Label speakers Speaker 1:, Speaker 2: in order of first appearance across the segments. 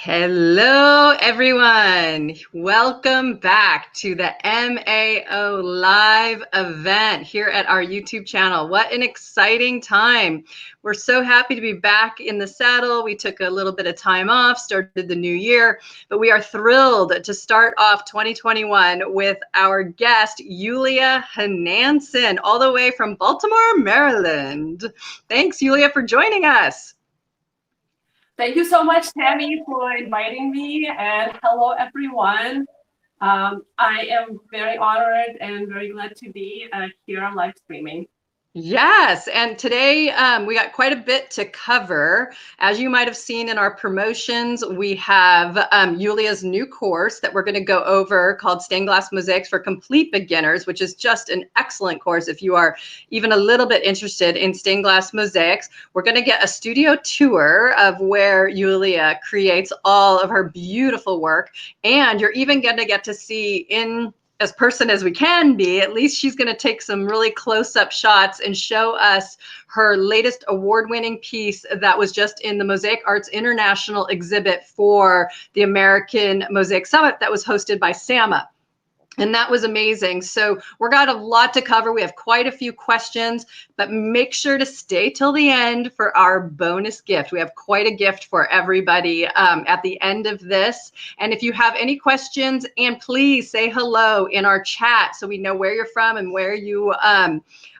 Speaker 1: Hello, everyone. Welcome back to the MAO live event here at our YouTube channel. What an exciting time. We're so happy to be back in the saddle. We took a little bit of time off, started the new year, but we are thrilled to start off 2021 with our guest, Yulia Hanansen, all the way from Baltimore, Maryland. Thanks, Yulia, for joining us.
Speaker 2: Thank you so much, Tami, for inviting me, and hello, everyone. I am very honored and very glad to be here live streaming.
Speaker 1: Yes, and today we got quite a bit to cover. As you might have seen in our promotions, we have Yulia's new course that we're going to go over called Stained Glass Mosaics for Complete Beginners, which is just an excellent course if you are even a little bit interested in stained glass mosaics. We're going to get a studio tour of where Yulia creates all of her beautiful work, and you're even going to get to see in as person as we can be, at least she's going to take some really close-up shots and show us her latest award-winning piece that was just in the Mosaic Arts International exhibit for the American Mosaic Summit that was hosted by SAMA. And that was amazing. So we're got a lot to cover. We have quite a few questions, but make sure to stay till the end for our bonus gift. We have quite a gift for everybody at the end of this. And if you have any questions, and please say hello in our chat so we know where you're from and where you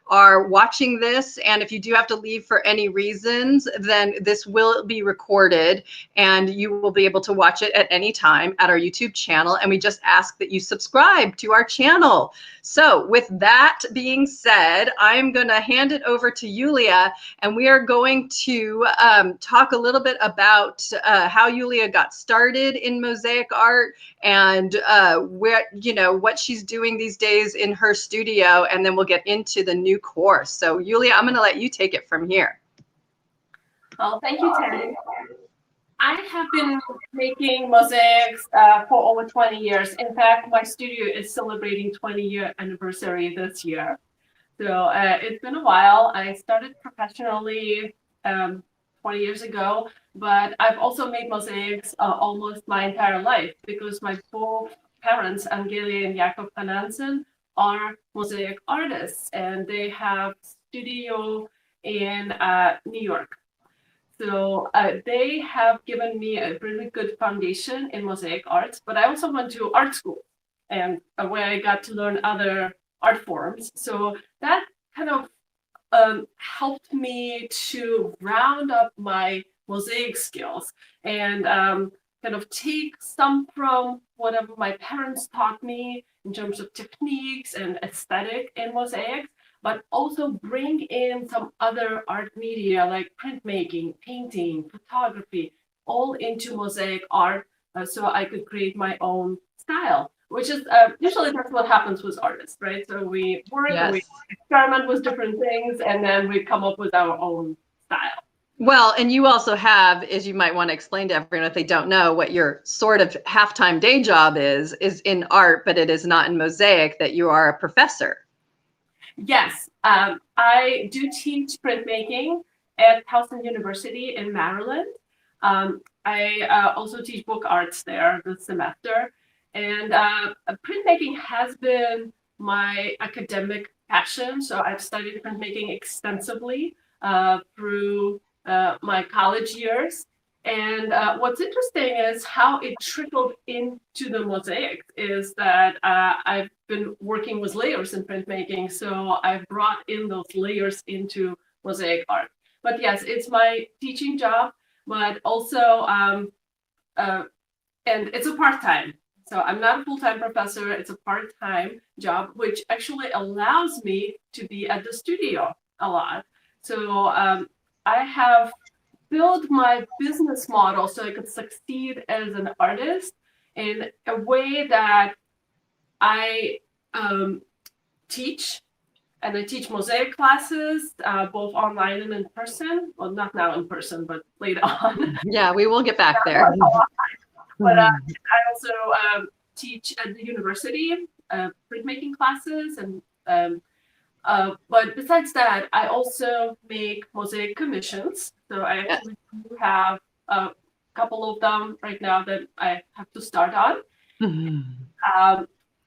Speaker 1: are watching this. And if you do have to leave for any reasons, then this will be recorded and you will be able to watch it at any time at our YouTube channel. And we just ask that you subscribe to our channel. So with that being said, I'm going to hand it over to Yulia, and we are going to talk a little bit about how Yulia got started in mosaic art and where, what she's doing these days in her studio, and then we'll get into the new course. So Yulia, I'm going to let you take it from here.
Speaker 2: Well, thank you, Tami. I have been making mosaics for over 20 years. In fact, my studio is celebrating 20-year anniversary this year. So it's been a while. I started professionally 20 years ago, but I've also made mosaics almost my entire life because my both parents, Yulia and Jakob Hanansen, are mosaic artists, and they have studio in New York. So they have given me a really good foundation in mosaic arts, but I also went to art school and where I got to learn other art forms. So that kind of helped me to round up my mosaic skills and kind of take some from whatever my parents taught me in terms of techniques and aesthetic in mosaics, but also bring in some other art media like printmaking, painting, photography, all into mosaic art so I could create my own style, which is usually that's what happens with artists, right? So we work, yes, we experiment with different things, and then we come up with our own style.
Speaker 1: Well, and you also have, as you might want to explain to everyone if they don't know, what your sort of half-time day job is in art, but it is not in mosaic, that you are a professor.
Speaker 2: Yes, I do teach printmaking at Towson University in Maryland. I also teach book arts there this semester. And printmaking has been my academic passion. So I've studied printmaking extensively through my college years. And what's interesting is how it trickled into the mosaics is that I've been working with layers in printmaking. So I've brought in those layers into mosaic art. But yes, it's my teaching job, but also, and it's a part-time. So I'm not a full-time professor, it's a part-time job, which actually allows me to be at the studio a lot. So I have built my business model so I could succeed as an artist in a way that I teach, and I teach mosaic classes, both online and in person. Well, not now in person, but later on.
Speaker 1: Yeah, we will get back there.
Speaker 2: But I also teach at the university, printmaking classes, and but besides that, I also make mosaic commissions. So I actually do have couple of them right now that I have to start on.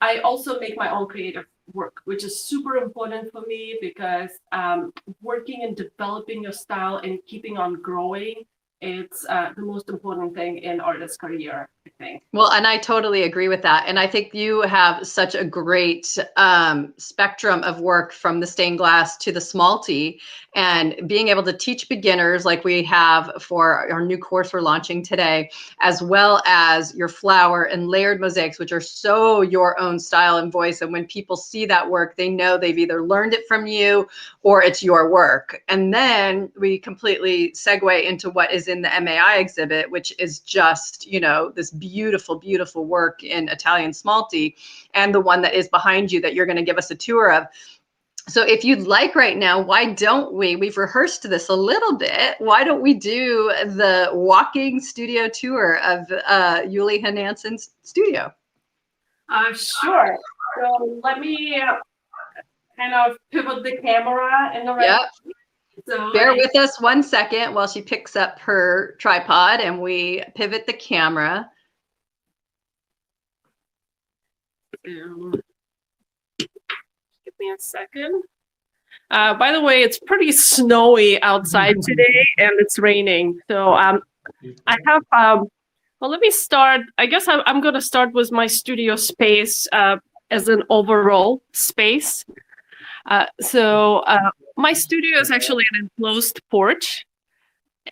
Speaker 2: I also make my own creative work, which is super important for me because working and developing your style and keeping on growing, it's the most important thing in artist career, I think.
Speaker 1: Well, and I totally agree with that. And I think you have such a great spectrum of work from the stained glass to the smalty, and being able to teach beginners like we have for our new course we're launching today, as well as your flower and layered mosaics, which are so your own style and voice. And when people see that work, they know they've either learned it from you or it's your work. And then we completely segue into what is in the MAI exhibit, which is just, you know, this beautiful work in Italian smalty, and the one that is behind you that you're going to give us a tour of. So if you'd like right now, why don't we've rehearsed this a little bit, why don't we do the walking studio tour of Yulia Hanansen's studio?
Speaker 2: Sure. So let me kind of pivot the camera in the right.
Speaker 1: Yep. So bear with us 1 second while she picks up her tripod and we pivot the camera.
Speaker 2: Give me a second. By the way, it's pretty snowy outside today and it's raining. So I have, well, let me start. I guess I'm going to start with my studio space as an overall space. So my studio is actually an enclosed porch,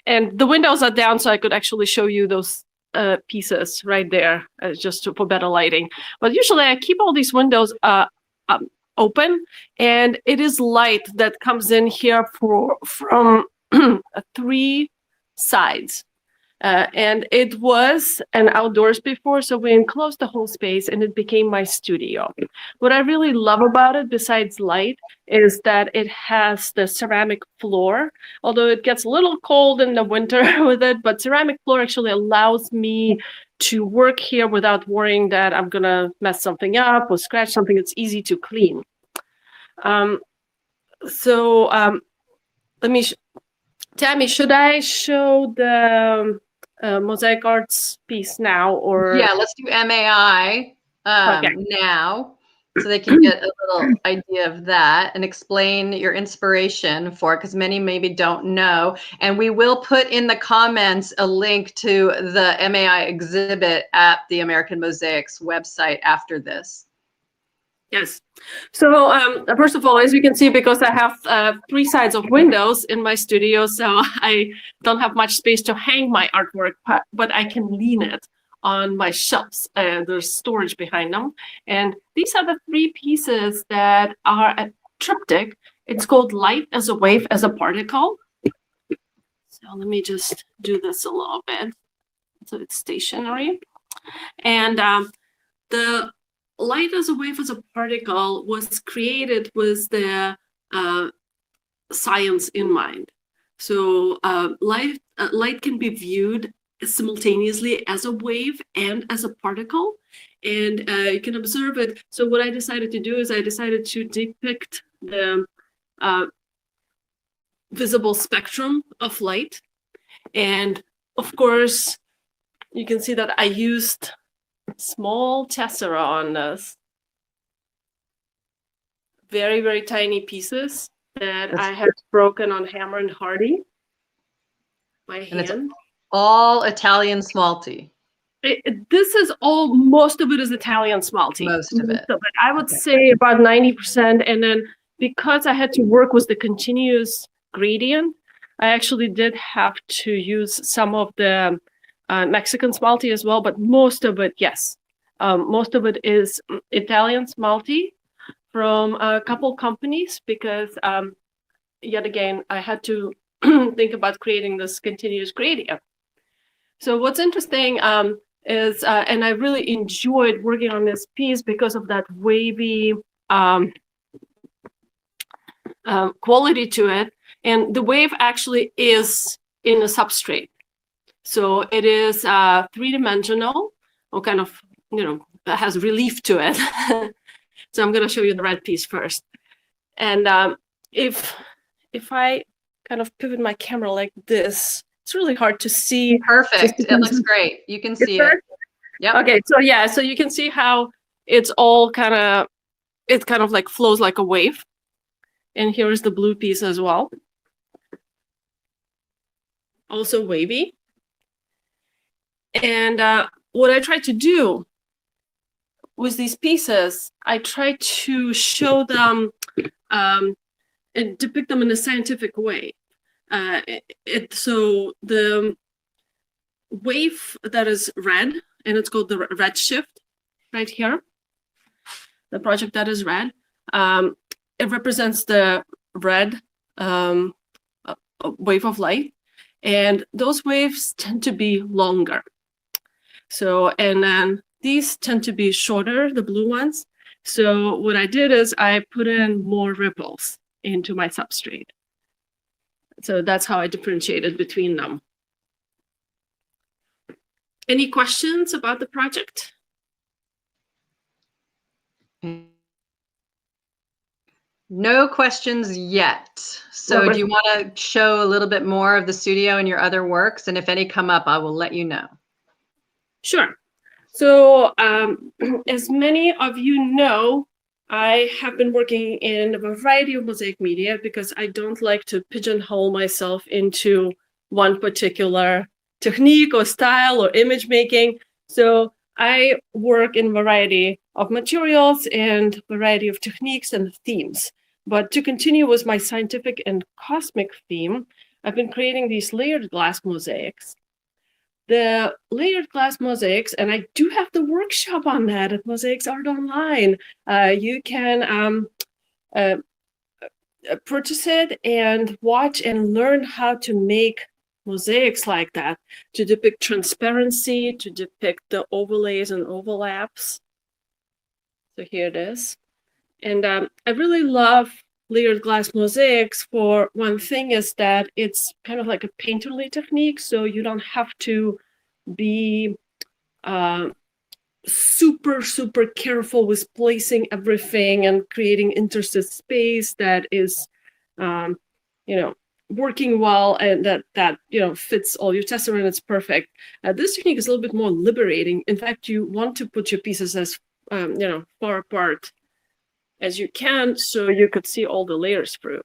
Speaker 2: and the windows are down, so I could actually show you those pieces right there, just for better lighting. But usually I keep all these windows open, and it is light that comes in here from 3 sides. And it was an outdoors before, so we enclosed the whole space and it became my studio. What I really love about it, besides light, is that it has the ceramic floor, although it gets a little cold in the winter with it, but ceramic floor actually allows me to work here without worrying that I'm gonna mess something up or scratch something. It's easy to clean. Let me, Tami, should I show the Mosaic Arts piece now, or?
Speaker 1: Yeah, let's do MAI now, so they can get a little idea of that and explain your inspiration for it, because many maybe don't know. And we will put in the comments a link to the MAI exhibit at the American Mosaics website after this.
Speaker 2: Yes. So first of all, as you can see, because I have 3 sides of windows in my studio, so I don't have much space to hang my artwork, but I can lean it on my shelves. There's storage behind them. And these are the 3 pieces that are a triptych. It's called Light as a Wave as a Particle. So let me just do this a little bit. So it's stationary. And the Light as a Wave as a Particle was created with the science in mind. So light can be viewed simultaneously as a wave and as a particle, and you can observe it. So what I decided to do is I decided to depict the visible spectrum of light. And of course, you can see that I used small tessera on this. Very, very tiny pieces that I had broken on hammer and hardy by hand.
Speaker 1: It's all Italian smalty.
Speaker 2: This is all, most of it is Italian smalty.
Speaker 1: Most of it.
Speaker 2: I would say about 90%. And then because I had to work with the continuous gradient, I actually did have to use some of the Mexican smalty as well, but most of it, yes. Most of it is Italian smalty from a couple companies, because yet again, I had to think about creating this continuous gradient. So what's interesting is, and I really enjoyed working on this piece because of that wavy quality to it. And the wave actually is in a substrate. So it is 3-dimensional, or kind of, has relief to it. So I'm going to show you the red piece first. And if I kind of pivot my camera like this, it's really hard to see.
Speaker 1: Perfect. It looks great. You can see it. Yep.
Speaker 2: Okay, so yeah, so you can see how it's all kind of like flows like a wave. And here's the blue piece as well. Also wavy. And what I tried to do with these pieces, I tried to show them and depict them in a scientific way. So the wave that is red, and it's called the redshift right here, the project that is red, it represents the red wave of light, and those waves tend to be longer. So, and then these tend to be shorter, the blue ones. So what I did is I put in more ripples into my substrate. So that's how I differentiated between them. Any questions about the project?
Speaker 1: No questions yet. So do you want to show a little bit more of the studio and your other works? And if any come up, I will let you know.
Speaker 2: Sure. So as many of you know, I have been working in a variety of mosaic media because I don't like to pigeonhole myself into one particular technique or style or image making. So I work in a variety of materials and variety of techniques and themes. But to continue with my scientific and cosmic theme, I've been creating these layered glass mosaics. The layered glass mosaics, and I do have the workshop on that at Mosaics Art Online. You can purchase it and watch and learn how to make mosaics like that, to depict transparency, to depict the overlays and overlaps. So here it is. And I really love layered glass mosaics for one thing is that it's kind of like a painterly technique, so you don't have to be super careful with placing everything and creating interstitial space that is working well and that fits all your tesseract and it's perfect. This technique is a little bit more liberating. In fact, you want to put your pieces as far apart as you can, so you could see all the layers through.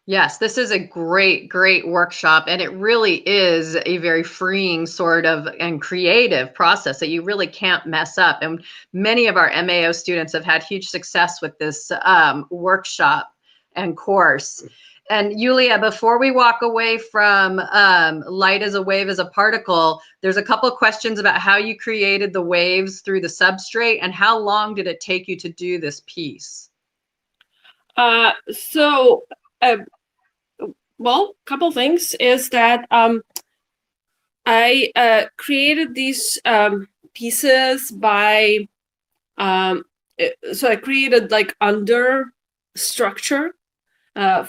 Speaker 1: Yes, this is a great workshop, and it really is a very freeing sort of and creative process that you really can't mess up. And many of our MAO students have had huge success with this workshop and course. And Yulia, before we walk away from light as a wave as a particle, there's a couple of questions about how you created the waves through the substrate and how long did it take you to do this piece?
Speaker 2: Well, couple things is that I created these pieces by, so I created like underlying structure, and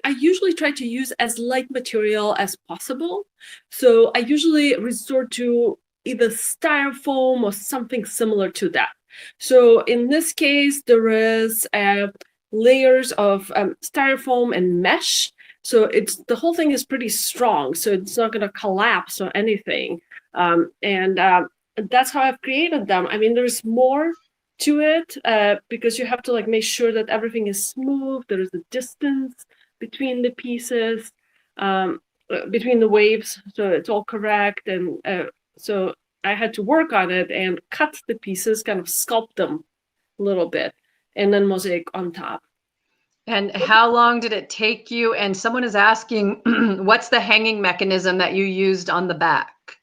Speaker 2: I usually try to use as light material as possible. So I usually resort to either styrofoam or something similar to that. So in this case, there is layers of styrofoam and mesh. So the whole thing is pretty strong, so it's not going to collapse or anything. And that's how I've created them. I mean, there's more to it because you have to like make sure that everything is smooth. There is a distance between the pieces, between the waves, so it's all correct. And so I had to work on it and cut the pieces, kind of sculpt them a little bit, and then mosaic on top.
Speaker 1: And how long did it take you? And someone is asking, what's the hanging mechanism that you used on the back?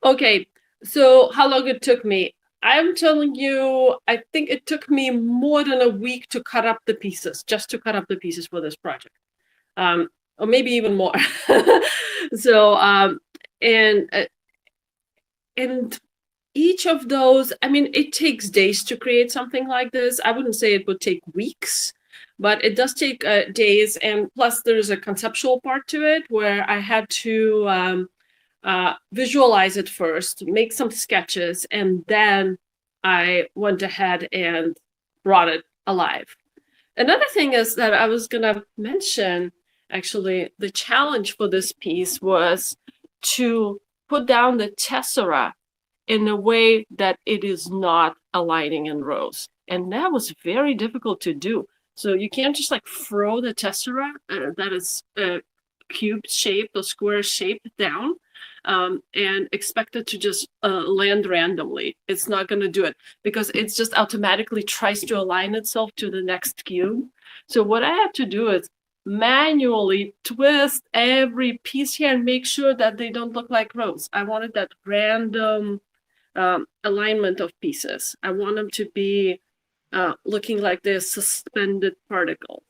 Speaker 2: Okay, so how long it took me? I'm telling you, I think it took me more than a week to cut up the pieces, just to cut up the pieces for this project, or maybe even more. So, and each of those, I mean, it takes days to create something like this. I wouldn't say it would take weeks, but it does take days. And plus, there's a conceptual part to it where I had to visualize it first, make some sketches, and then I went ahead and brought it alive. Another thing is that I was going to mention actually, the challenge for this piece was to put down the tessera in a way that it is not aligning in rows. And that was very difficult to do. So you can't just like throw the tessera that is cube shaped or square shaped down and expect it to just land randomly. It's not going to do it because it just automatically tries to align itself to the next cube. So what I had to do is manually twist every piece here and make sure that they don't look like rows. I wanted that random alignment of pieces. I want them to be looking like they're suspended particles.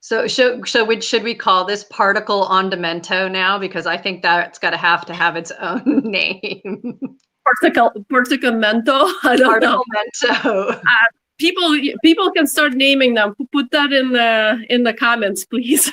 Speaker 1: So should we call this particle ondimento now? Because I think that's got to have its own name.
Speaker 2: Particamento? I don't know. People can start naming them. Put that in the comments, please.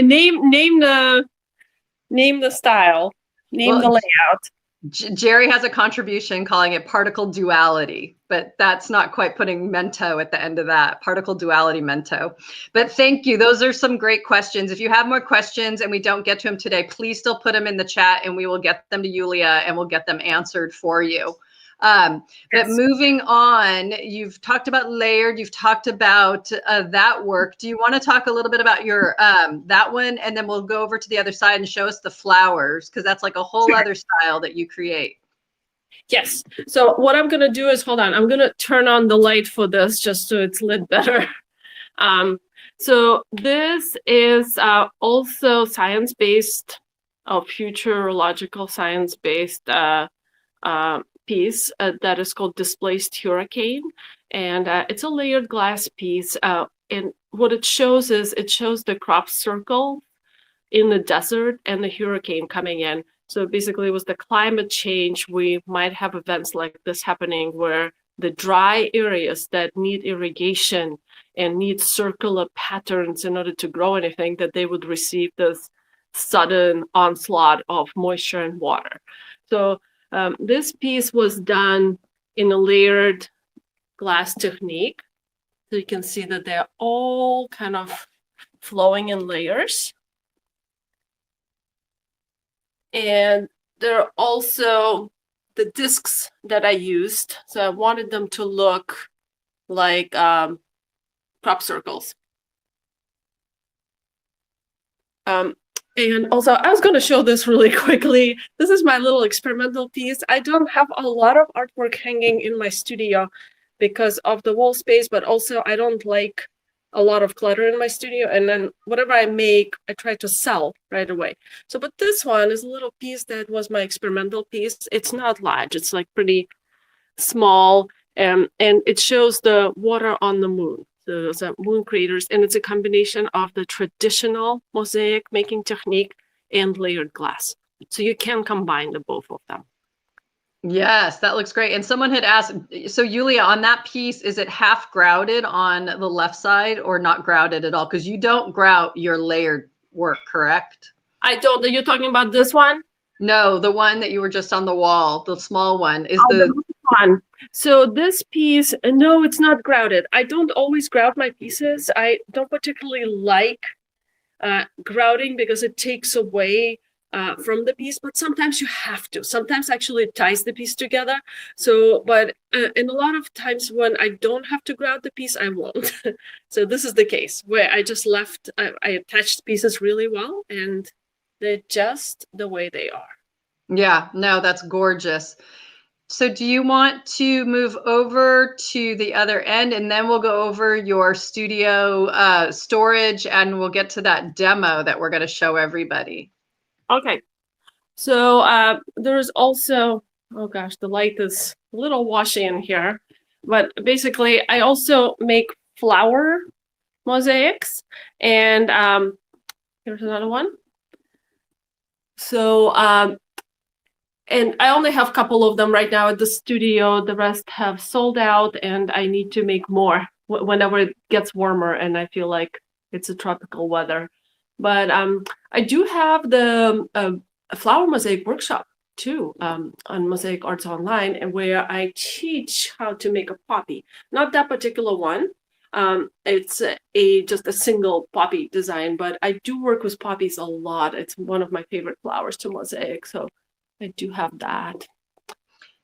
Speaker 2: name the style. Name the layout.
Speaker 1: Jerry has a contribution calling it particle duality, but that's not quite putting mento at the end of that. Particle duality mento. But thank you. Those are some great questions. If you have more questions and we don't get to them today, please still put them in the chat and we will get them to Yulia and we'll get them answered for you. But moving on, you've talked about layered, you've talked about that work. Do you want to talk a little bit about your that one, and then we'll go over to the other side and show us the flowers, because that's like a whole other style that you create.
Speaker 2: Yes. So what I'm going to do is, hold on, I'm going to turn on the light for this just so it's lit better. So this is also science-based, futurological science-based piece that is called Displaced Hurricane, and it's a layered glass piece. And what it shows is it shows the crop circle in the desert and the hurricane coming in. So basically, it was the climate change. We might have events like this happening where the dry areas that need irrigation and need circular patterns in order to grow anything, that they would receive this sudden onslaught of moisture and water. So this piece was done in a layered glass technique. So you can see that they're all kind of flowing in layers. And there are also the discs that I used. So I wanted them to look like crop circles. And also, I was going to show this really quickly. This is my little experimental piece. I don't have a lot of artwork hanging in my studio because of the wall space, but also I don't like a lot of clutter in my studio. And then whatever I make, I try to sell right away. So, but this one is a little piece that was my experimental piece. It's not large. It's like pretty small. And it shows the water on the moon. So those are moon craters, and it's a combination of the traditional mosaic making technique and layered glass. So you can combine the both of them.
Speaker 1: Yes, that looks great. And someone had asked, so Yulia, on that piece, is it half grouted on the left side or not grouted at all? Because you don't grout your layered work, correct?
Speaker 2: I don't. Are you talking about this one?
Speaker 1: No, the one that you were just on the wall, the small one is
Speaker 2: the one. So this piece, no, it's not grouted. I don't always grout my pieces. I don't particularly like grouting because it takes away from the piece, but sometimes you have to. Sometimes actually it ties the piece together. So, but in a lot of times when I don't have to grout the piece, I won't. So this is the case where I just left, I attached pieces really well and they're just the way they are.
Speaker 1: Yeah, no, that's gorgeous. So do you want to move over to the other end and then we'll go over your studio storage and we'll get to that demo that we're going to show everybody.
Speaker 2: Okay. So there's also, oh gosh, the light is a little washy in here, but basically I also make flower mosaics, and here's another one. So, and I only have a couple of them right now at the studio. The rest have sold out, and I need to make more whenever it gets warmer and I feel like it's a tropical weather. But I do have the flower mosaic workshop too on Mosaic Arts Online, and where I teach how to make a poppy. Not that particular one, It's just a single poppy design, but I do work with poppies a lot. It's one of my favorite flowers to mosaic, so I do have that.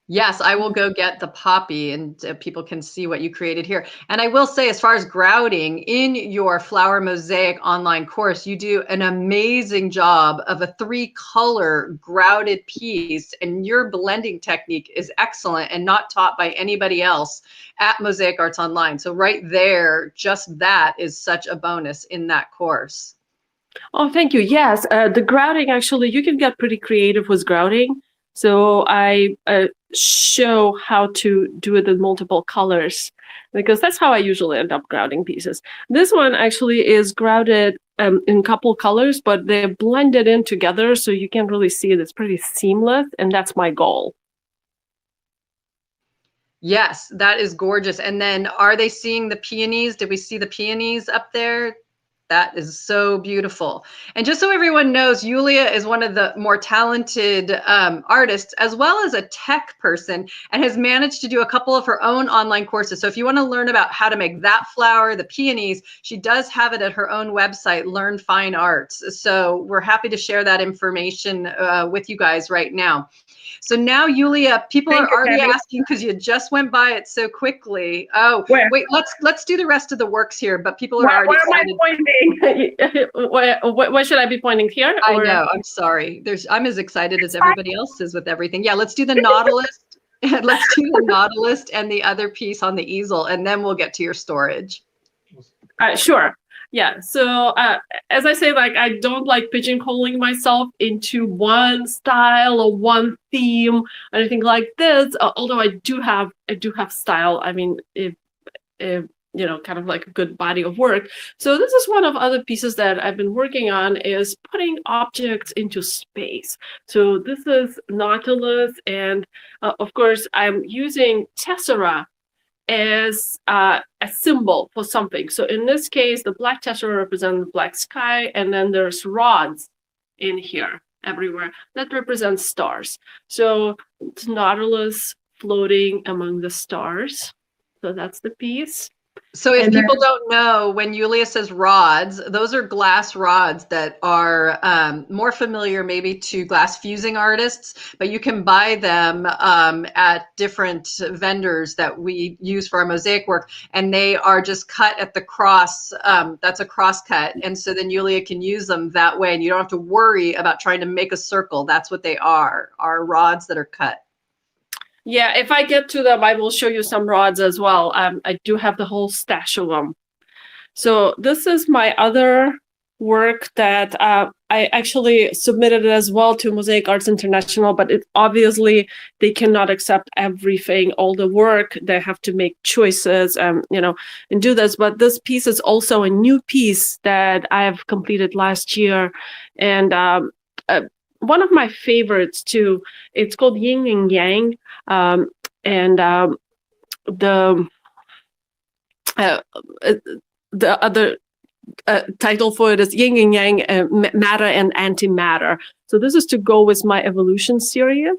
Speaker 1: Yes, I will go get the poppy and people can see what you created here. And I will say, as far as grouting, in your flower mosaic online course, you do an amazing job of a 3-color grouted piece, and your blending technique is excellent and not taught by anybody else at Mosaic Arts Online. So right there, just that is such a bonus in that course.
Speaker 2: Oh, thank you. Yes, the grouting, actually, you can get pretty creative with grouting. So I show how to do it in multiple colors, because that's how I usually end up grouting pieces. This one actually is grouted in a couple colors, but they're blended in together, so you can really see it. It's pretty seamless, and that's my goal.
Speaker 1: Yes, that is gorgeous. And then are they seeing the peonies? Did we see the peonies up there? That is so beautiful. And just so everyone knows, Yulia is one of the more talented artists, as well as a tech person, and has managed to do a couple of her own online courses. So if you want to learn about how to make that flower, the peonies, she does have it at her own website, Learn Fine Arts. So we're happy to share that information with you guys right now. So now, Yulia, people are already asking, because you just went by it so quickly. Oh,
Speaker 2: Where?
Speaker 1: wait, let's do the rest of the works here. But people are already excited.
Speaker 2: Where am I pointing? Where should I be pointing here?
Speaker 1: I know. I'm sorry. I'm as excited as everybody else is with everything. Yeah, let's do the Nautilus. Let's do the Nautilus and the other piece on the easel, and then we'll get to your storage.
Speaker 2: Sure. Yeah. So as I say, like, I don't like pigeonholing myself into one style or one theme or anything like this. Although I do have style. I mean, if you know, kind of like a good body of work. So this is one of other pieces that I've been working on, is putting objects into space. So this is Nautilus, and of course I'm using tessera as a symbol for something. So in this case, the black tessera represents the black sky, and then there's rods in here everywhere that represent stars. So it's Nautilus floating among the stars. So that's the piece.
Speaker 1: So if people don't know, when Yulia says rods, those are glass rods that are more familiar maybe to glass fusing artists, but you can buy them at different vendors that we use for our mosaic work, and they are just cut at the cross. That's a cross cut, and so then Yulia can use them that way, and you don't have to worry about trying to make a circle. That's what they are rods that are cut.
Speaker 2: Yeah, if I get to them, I will show you some rods as well. I do have the whole stash of them. So this is my other work that I actually submitted as well to Mosaic Arts International, but obviously they cannot accept everything, all the work. They have to make choices, you know, and do this. But this piece is also a new piece that I have completed last year, and one of my favorites too. It's called Yin and Yang, and the other title for it is Yin and Yang, Matter and Antimatter. So this is to go with my evolution series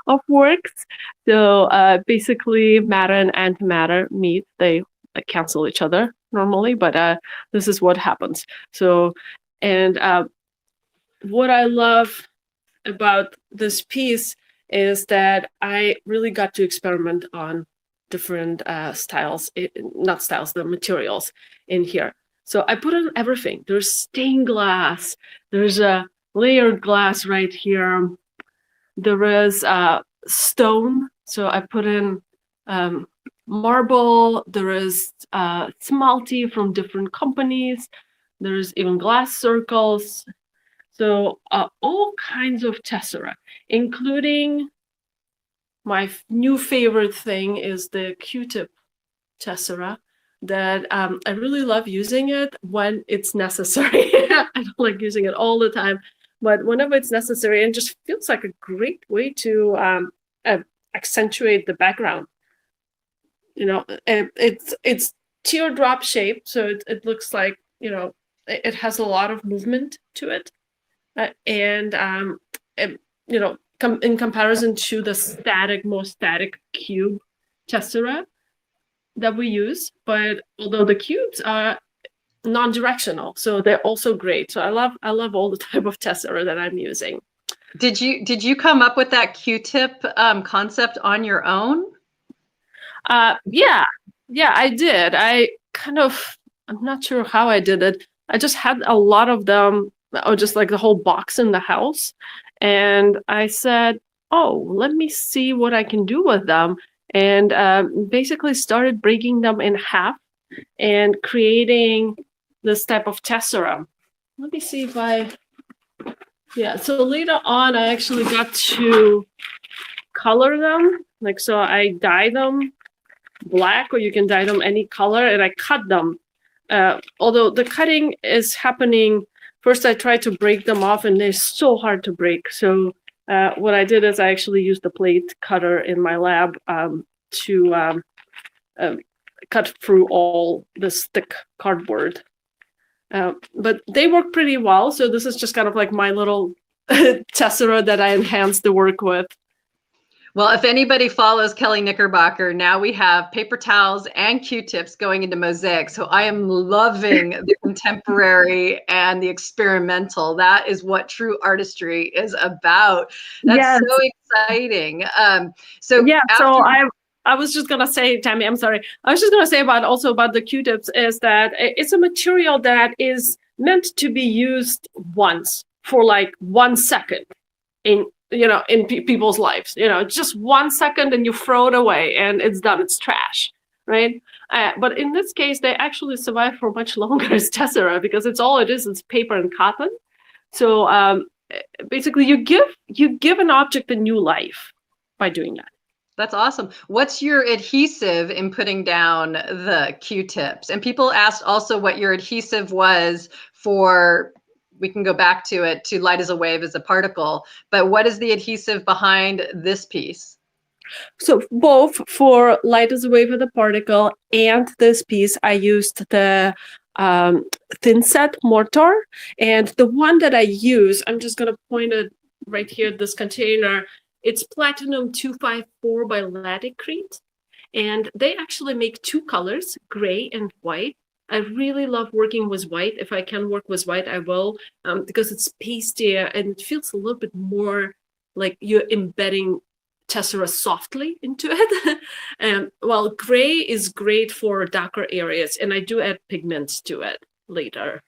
Speaker 2: of works. So basically, matter and antimatter meet. They cancel each other normally, but this is what happens. So, and what I love about this piece is that I really got to experiment on different styles, not styles, the materials in here. So I put in everything. There's stained glass. There's a layered glass right here. There is stone. So I put in marble. There is smalty from different companies. There's even glass circles. So all kinds of tessera, including my new favorite thing is the Q-tip tessera, that I really love using it when it's necessary. I don't like using it all the time, but whenever it's necessary, it just feels like a great way to accentuate the background. You know, it's teardrop shaped, so it looks like, you know, it has a lot of movement to it. And you know, in comparison to the more static cube tessera, that we use, but although the cubes are non-directional, so they're also great. So I love all the type of tessera that I'm using.
Speaker 1: Did you come up with that Q-tip concept on your own?
Speaker 2: Yeah, I did. I'm not sure how I did it. I just had a lot of them, or just like the whole box in the house. And I said, oh, let me see what I can do with them. And basically started breaking them in half and creating this type of tessera. Let me see if yeah, so later on, I actually got to color them. Like, so I dye them black, or you can dye them any color, and I cut them. Although the cutting is happening, first I tried to break them off, and they're so hard to break. So what I did is I actually used the plate cutter in my lab to cut through all this thick cardboard. But they work pretty well. So this is just kind of like my little tessera that I enhanced the work with.
Speaker 1: Well, if anybody follows Kelly Knickerbocker, now we have paper towels and Q-tips going into Mosaic. So I am loving the contemporary and the experimental. That is what true artistry is about. That's so exciting. So
Speaker 2: I was just gonna say, Tami, I'm sorry. I was just gonna say about the Q-tips is that it's a material that is meant to be used once for like 1 second in people's lives. Just 1 second, and you throw it away, and it's done. It's trash, right? But in this case, they actually survive for much longer as tessera, because it's paper and cotton. So basically, you give an object a new life by doing that.
Speaker 1: That's awesome. What's your adhesive in putting down the Q-tips? And people asked also what your adhesive was for, we can go back to it, to light as a wave as a particle, but what is the adhesive behind this piece?
Speaker 2: So both for light as a wave as a particle and this piece, I used the thin set mortar. And the one that I use, I'm just going to point it right here, this container. It's Platinum 254 by Laticrete, and they actually make 2 colors, gray and white. I really love working with white. If I can work with white, I will, because it's pastier and it feels a little bit more like you're embedding tessera softly into it. While gray is great for darker areas, and I do add pigments to it later.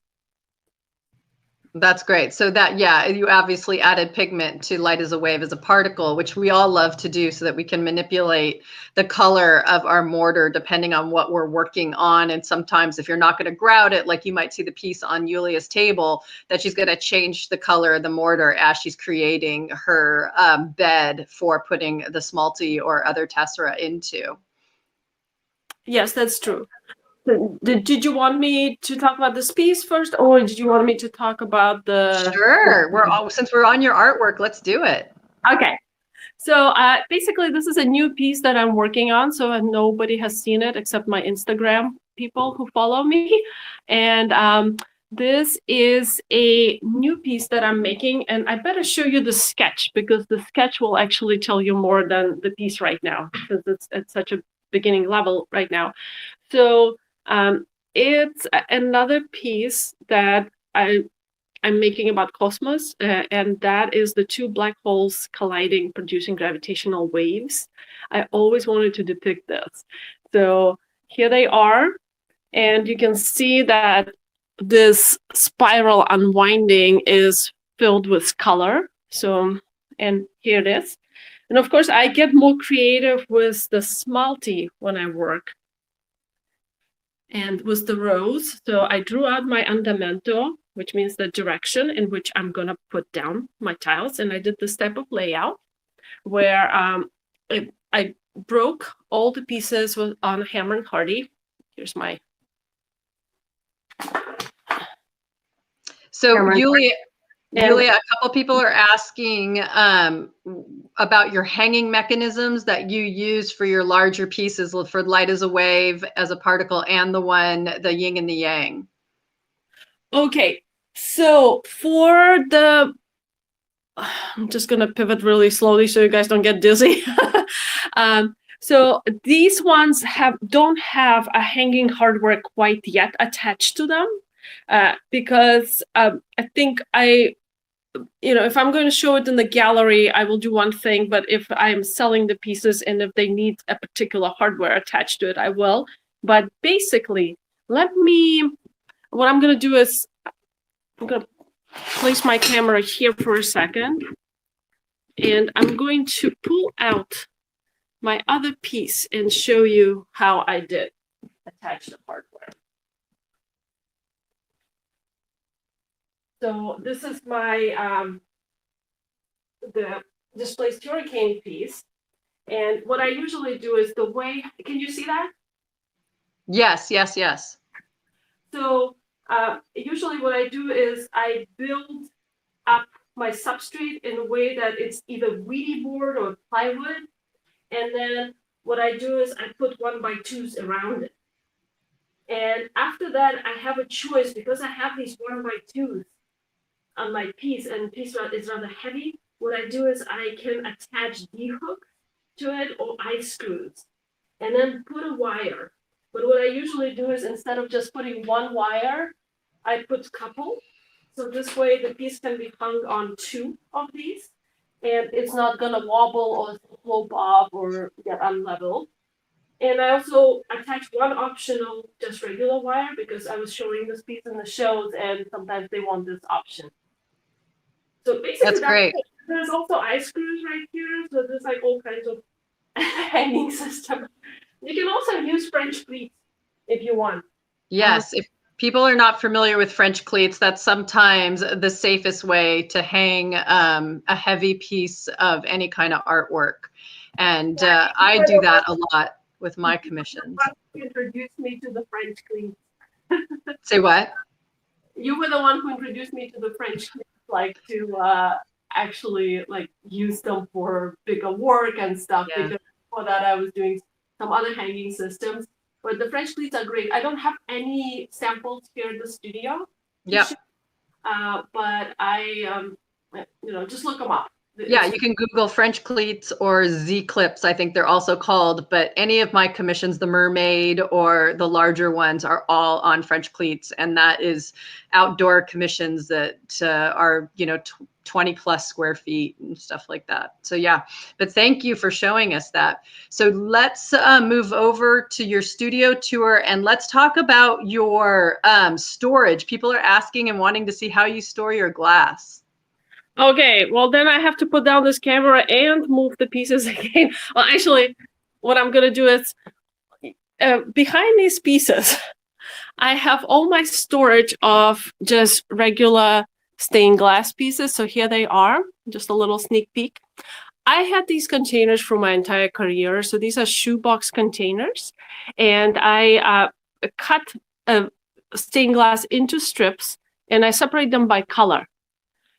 Speaker 1: That's great. So that, yeah, you obviously added pigment to light as a wave as a particle, which we all love to do so that we can manipulate the color of our mortar depending on what we're working on. And sometimes if you're not going to grout it, like you might see the piece on Yulia's table, that she's going to change the color of the mortar as she's creating her bed for putting the smalty or other tessera into.
Speaker 2: Yes, that's true. Did you want me to talk about this piece first, or did you want me to talk about the...
Speaker 1: Sure. Since we're on your artwork, let's do it.
Speaker 2: Okay. So basically, this is a new piece that I'm working on. So nobody has seen it except my Instagram people who follow me. And this is a new piece that I'm making. And I better show you the sketch, because the sketch will actually tell you more than the piece right now, because it's at such a beginning level right now. So it's another piece that I'm making about cosmos, and that is the 2 black holes colliding, producing gravitational waves. I always wanted to depict this. So here they are, and you can see that this spiral unwinding is filled with color. So, and here it is. And of course, I get more creative with the smalty when I work. And with the rose, so I drew out my andamento, which means the direction in which I'm going to put down my tiles. And I did this type of layout where I broke all the pieces on hammer and hardy. Here's my...
Speaker 1: So Yulia, a couple people are asking about your hanging mechanisms that you use for your larger pieces, for light as a wave, as a particle, and the yin and the yang.
Speaker 2: Okay, so for the... I'm just going to pivot really slowly so you guys don't get dizzy. So these ones don't have a hanging hardware quite yet attached to them, because I think if I'm going to show it in the gallery, I will do one thing, but if I'm selling the pieces and if they need a particular hardware attached to it, I will. But basically, what I'm going to do is I'm going to place my camera here for a second, and I'm going to pull out my other piece and show you how I did attach the hardware. So this is my the Displaced Hurricane piece. And what I usually do is can you see that?
Speaker 1: Yes, yes, yes.
Speaker 2: So usually what I do is I build up my substrate in a way that it's either weedy board or plywood. And then what I do is I put 1x2s around it. And after that, I have a choice because I have these 1x2s on my piece, and the piece is rather heavy. What I do is I can attach D-hooks to it or ice screws and then put a wire. But what I usually do is instead of just putting one wire, I put a couple. So this way the piece can be hung on 2 of these and it's not gonna wobble or slope off or get unlevel. And I also attach one optional just regular wire because I was showing this piece in the shows and sometimes they want this option. So basically
Speaker 1: That's great.
Speaker 2: There's also ice screws right here. So there's like all kinds of hanging system. You can also use French cleats if you want.
Speaker 1: Yes, if people are not familiar with French cleats, that's sometimes the safest way to hang a heavy piece of any kind of artwork. And I do that a lot with my commissions.
Speaker 2: You introduced me to the French cleats.
Speaker 1: Say what?
Speaker 2: You were the one who introduced me to the French cleats, like to actually like use them for bigger work and stuff. Yeah. Because before that I was doing some other hanging systems. But the French cleats are great. I don't have any samples here in the studio.
Speaker 1: Yeah.
Speaker 2: But I, just look them up.
Speaker 1: Yeah, you can Google French cleats or Z clips, I think they're also called. But any of my commissions, the mermaid or the larger ones, are all on French cleats. And that is outdoor commissions that are, 20 plus square feet and stuff like that. So yeah, but thank you for showing us that. So let's move over to your studio tour and let's talk about your storage. People are asking and wanting to see how you store your glass.
Speaker 2: Okay, well then I have to put down this camera and move the pieces again. Well, actually, what I'm gonna do is behind these pieces, I have all my storage of just regular stained glass pieces. So here they are, just a little sneak peek. I had these containers for my entire career. So these are shoebox containers. And I cut stained glass into strips and I separate them by color.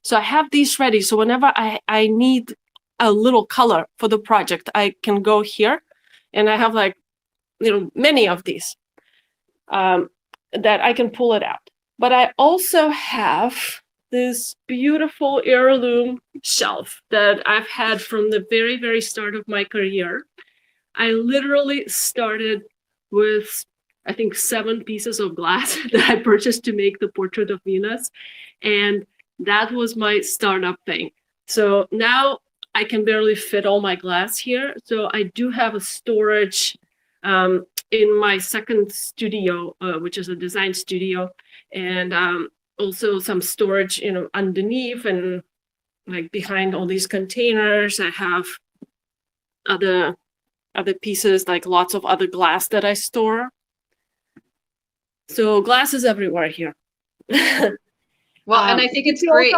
Speaker 2: So I have these ready. So whenever I need a little color for the project, I can go here and I have many of these that I can pull it out. But I also have this beautiful heirloom shelf that I've had from the very, very start of my career. I literally started with, I think, 7 pieces of glass that I purchased to make the portrait of Venus. And that was my startup thing. So now I can barely fit all my glass here. So I do have a storage in my second studio, which is a design studio. And also some storage, underneath and like behind all these containers. I have other pieces, like lots of other glass that I store. So glass is everywhere here.
Speaker 1: Well, and I think it's great.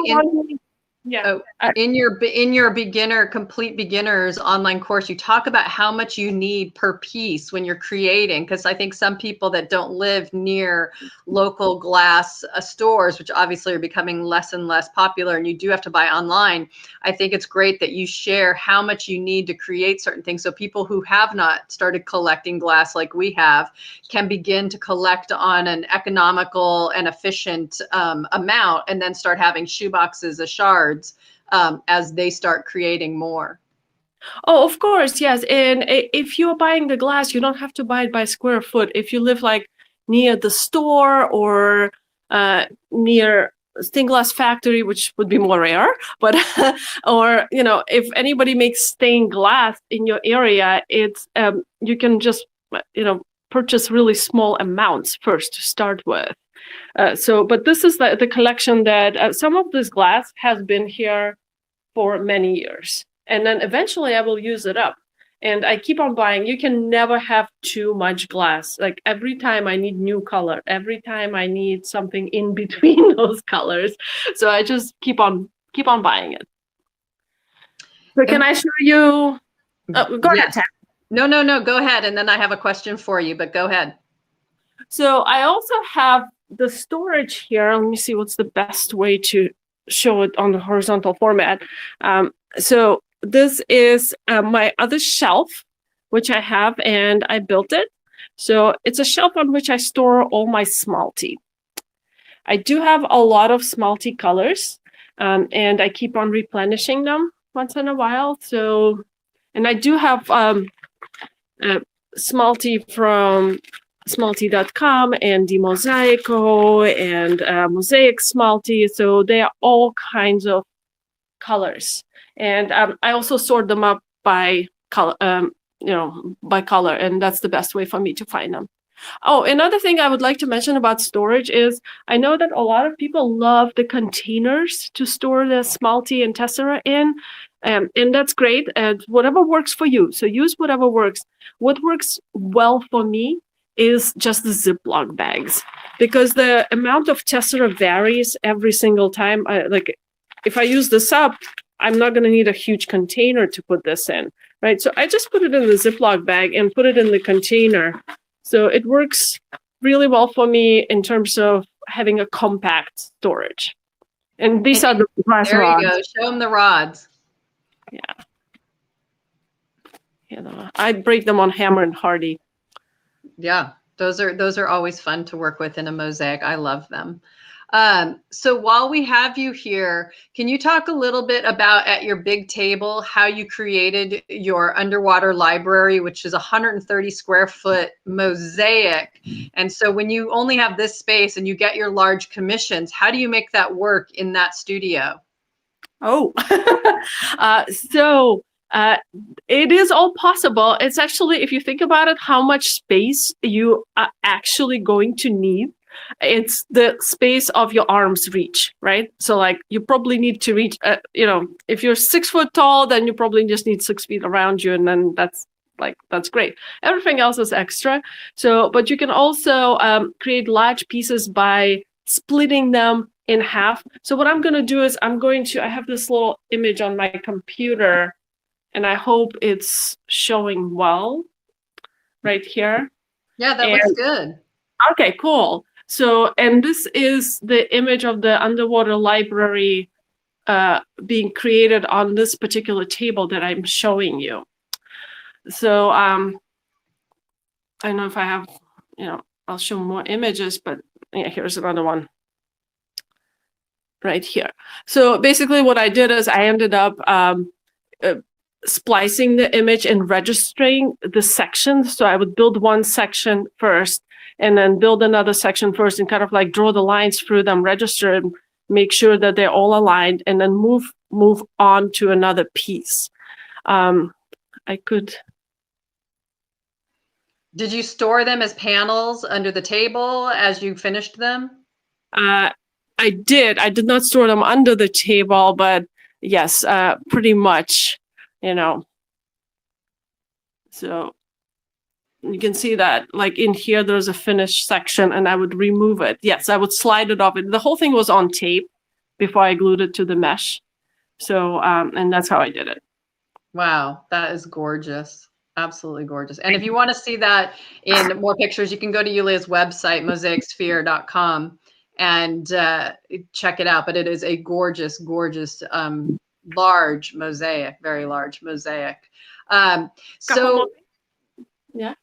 Speaker 1: In your complete beginners online course, you talk about how much you need per piece when you're creating, because I think some people that don't live near local glass stores, which obviously are becoming less and less popular, and you do have to buy online. I think it's great that you share how much you need to create certain things, so people who have not started collecting glass like we have can begin to collect on an economical and efficient amount, and then start having shoeboxes of shards as they start creating more.
Speaker 2: Oh, of course, yes. And if you're buying the glass, you don't have to buy it by square foot. If you live like near the store or near a stained glass factory, which would be more rare, but or if anybody makes stained glass in your area, it's you can just purchase really small amounts first to start with. But this is the collection that some of this glass has been here for many years. And then eventually I will use it up. And I keep on buying. You can never have too much glass. Like every time I need new color, every time I need something in between those colors. So I just keep on buying it. So can I show you? Oh, go ahead, Tam.
Speaker 1: No, go ahead. And then I have a question for you, but go ahead.
Speaker 2: So I also have the storage here. Let me see what's the best way to show it on the horizontal format. So this is my other shelf, which I have, and I built it. So it's a shelf on which I store all my Smalti. I do have a lot of Smalti colors, and I keep on replenishing them once in a while. So, and I do have Smalti from Smalti.com and the Mosaico and Mosaic Smalti. So they are all kinds of colors. And I also sort them up by color, by color, and that's the best way for me to find them. Oh, another thing I would like to mention about storage is I know that a lot of people love the containers to store the Smalti and Tessera in, and that's great. And whatever works for you. So use whatever works. What works well for me is just the Ziploc bags, because the amount of Tessera varies every single time. Like if I use this up, I'm not going to need a huge container to put this in, right? So I just put it in the Ziploc bag and put it in the container. So it works really well for me in terms of having a compact storage. And these are the glass rods.
Speaker 1: There you go. Show them the rods.
Speaker 2: Yeah. I break them on Hammer and Hardy.
Speaker 1: Yeah, those are always fun to work with in a mosaic. I love them. So while we have you here, can you talk a little bit about at your big table how you created your underwater library, which is a 130 square foot mosaic? And so when you only have this space and you get your large commissions, how do you make that work in that studio?
Speaker 2: Oh, so it is all possible. It's actually, if you think about it, how much space you are actually going to need. It's the space of your arm's reach, right? So like you probably need to reach, if you're 6 foot tall, then you probably just need 6 feet around you. And then that's great. Everything else is extra. So, but you can also create large pieces by splitting them in half. So what I'm going to do is I have this little image on my computer, and I hope it's showing well right here.
Speaker 1: Yeah, that looks good.
Speaker 2: Okay, cool. So, and this is the image of the underwater library being created on this particular table that I'm showing you. So, I don't know if I have, I'll show more images, but yeah, here's another one right here. So basically what I did is I ended up splicing the image and registering the sections. So I would build one section first, and then build another section first, and kind of like draw the lines through them, register and make sure that they're all aligned, and then move on to another piece.
Speaker 1: Did you store them as panels under the table as you finished them?
Speaker 2: I did. I did not store them under the table, but yes, pretty much, So you can see that, like in here, there's a finished section, and I would remove it. Yes, I would slide it off. The whole thing was on tape before I glued it to the mesh. So, and that's how I did it.
Speaker 1: Wow, that is gorgeous. Absolutely gorgeous. And if you want to see that in more pictures, you can go to Yulia's website, mosaicsphere.com, and check it out. But it is a gorgeous, gorgeous, large mosaic, very large mosaic. So
Speaker 2: yeah.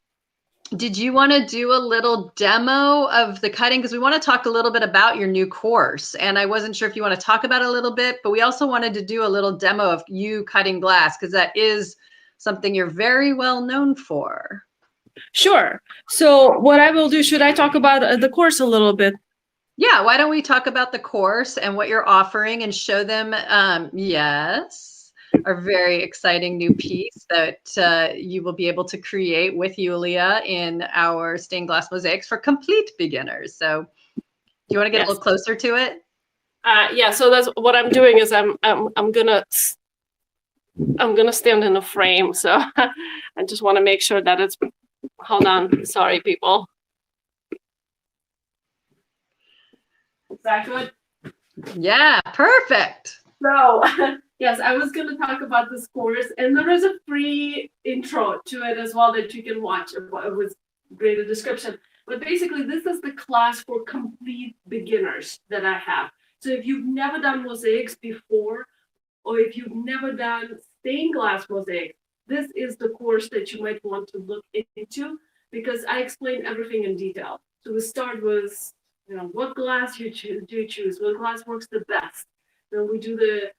Speaker 1: Did you want to do a little demo of the cutting? Because we want to talk a little bit about your new course. And I wasn't sure if you want to talk about it a little bit, but we also wanted to do a little demo of you cutting glass, because that is something you're very well known for.
Speaker 2: Sure. So what I will do, should I talk about the course a little bit?
Speaker 1: Yeah, why don't we talk about the course and what you're offering and show them, yes, our very exciting new piece that you will be able to create with Yulia in our stained glass mosaics for complete beginners. So do you want to get a little closer to it?
Speaker 2: Yeah, so that's what I'm doing is I'm gonna stand in a frame. So I just want to make sure that it's, hold on, sorry people. Is that good?
Speaker 1: Yeah, perfect.
Speaker 2: So yes, I was going to talk about this course, and there is a free intro to it as well that you can watch. It was great a description. But basically, this is the class for complete beginners that I have. So if you've never done mosaics before, or if you've never done stained glass mosaic, this is the course that you might want to look into, because I explain everything in detail. So we start with, what glass do you choose? What glass works the best? Then we do the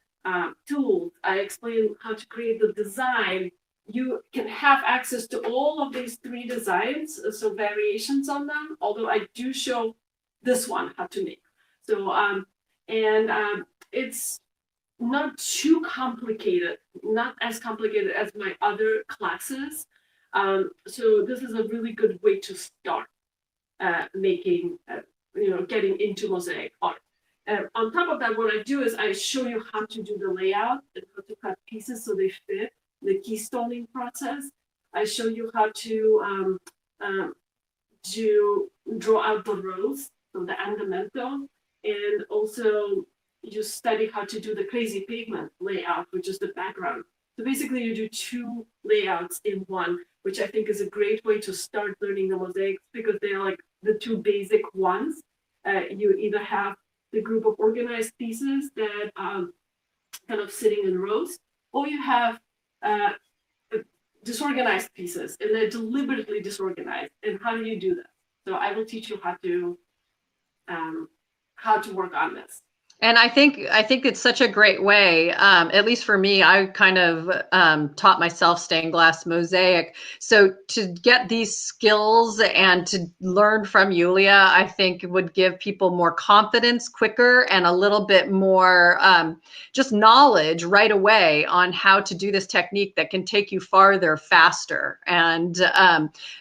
Speaker 2: tools. I explain how to create the design. You can have access to all of these 3 designs, so variations on them, although I do show this one how to make. So, it's not too complicated, not as complicated as my other classes. So this is a really good way to start making, getting into mosaic art. On top of that, what I do is I show you how to do the layout and how to cut pieces so they fit, the keystoning process. I show you how to draw out the rows, so the andamento, and also you study how to do the crazy pigment layout, which is the background. So basically you do 2 layouts in one, which I think is a great way to start learning the mosaics, because they are like the 2 basic ones. You either have the group of organized pieces that are kind of sitting in rows, or you have disorganized pieces, and they're deliberately disorganized. And how do you do that? So I will teach you how to work on this.
Speaker 1: And I think it's such a great way, at least for me, I kind of taught myself stained glass mosaic. So to get these skills and to learn from Yulia, I think would give people more confidence quicker and a little bit more just knowledge right away on how to do this technique that can take you farther faster. And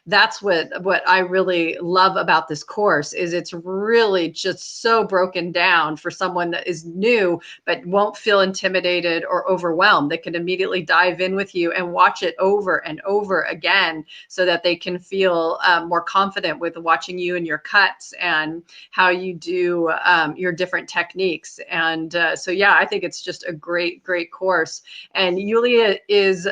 Speaker 1: that's what I really love about this course, is it's really just so broken down for someone that is new but won't feel intimidated or overwhelmed. They can immediately dive in with you and watch it over and over again, so that they can feel more confident with watching you and your cuts and how you do your different techniques. And so yeah, I think it's just a great course. And Yulia is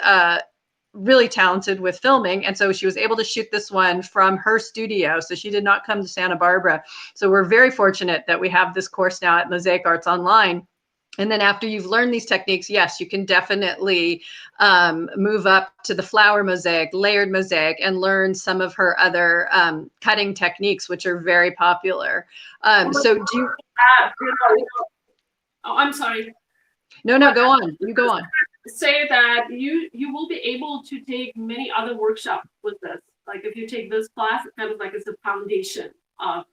Speaker 1: really talented with filming, and so she was able to shoot this one from her studio, so she did not come to Santa Barbara. So we're very fortunate that we have this course now at Mosaic Arts Online. And then after you've learned these techniques, yes, you can definitely move up to the flower mosaic, layered mosaic, and learn some of her other cutting techniques, which are very popular. So do you?
Speaker 2: Oh, I'm sorry.
Speaker 1: No, go on. You go on.
Speaker 2: Say that you will be able to take many other workshops with this. Like if you take this class, it kind of like it's the foundation of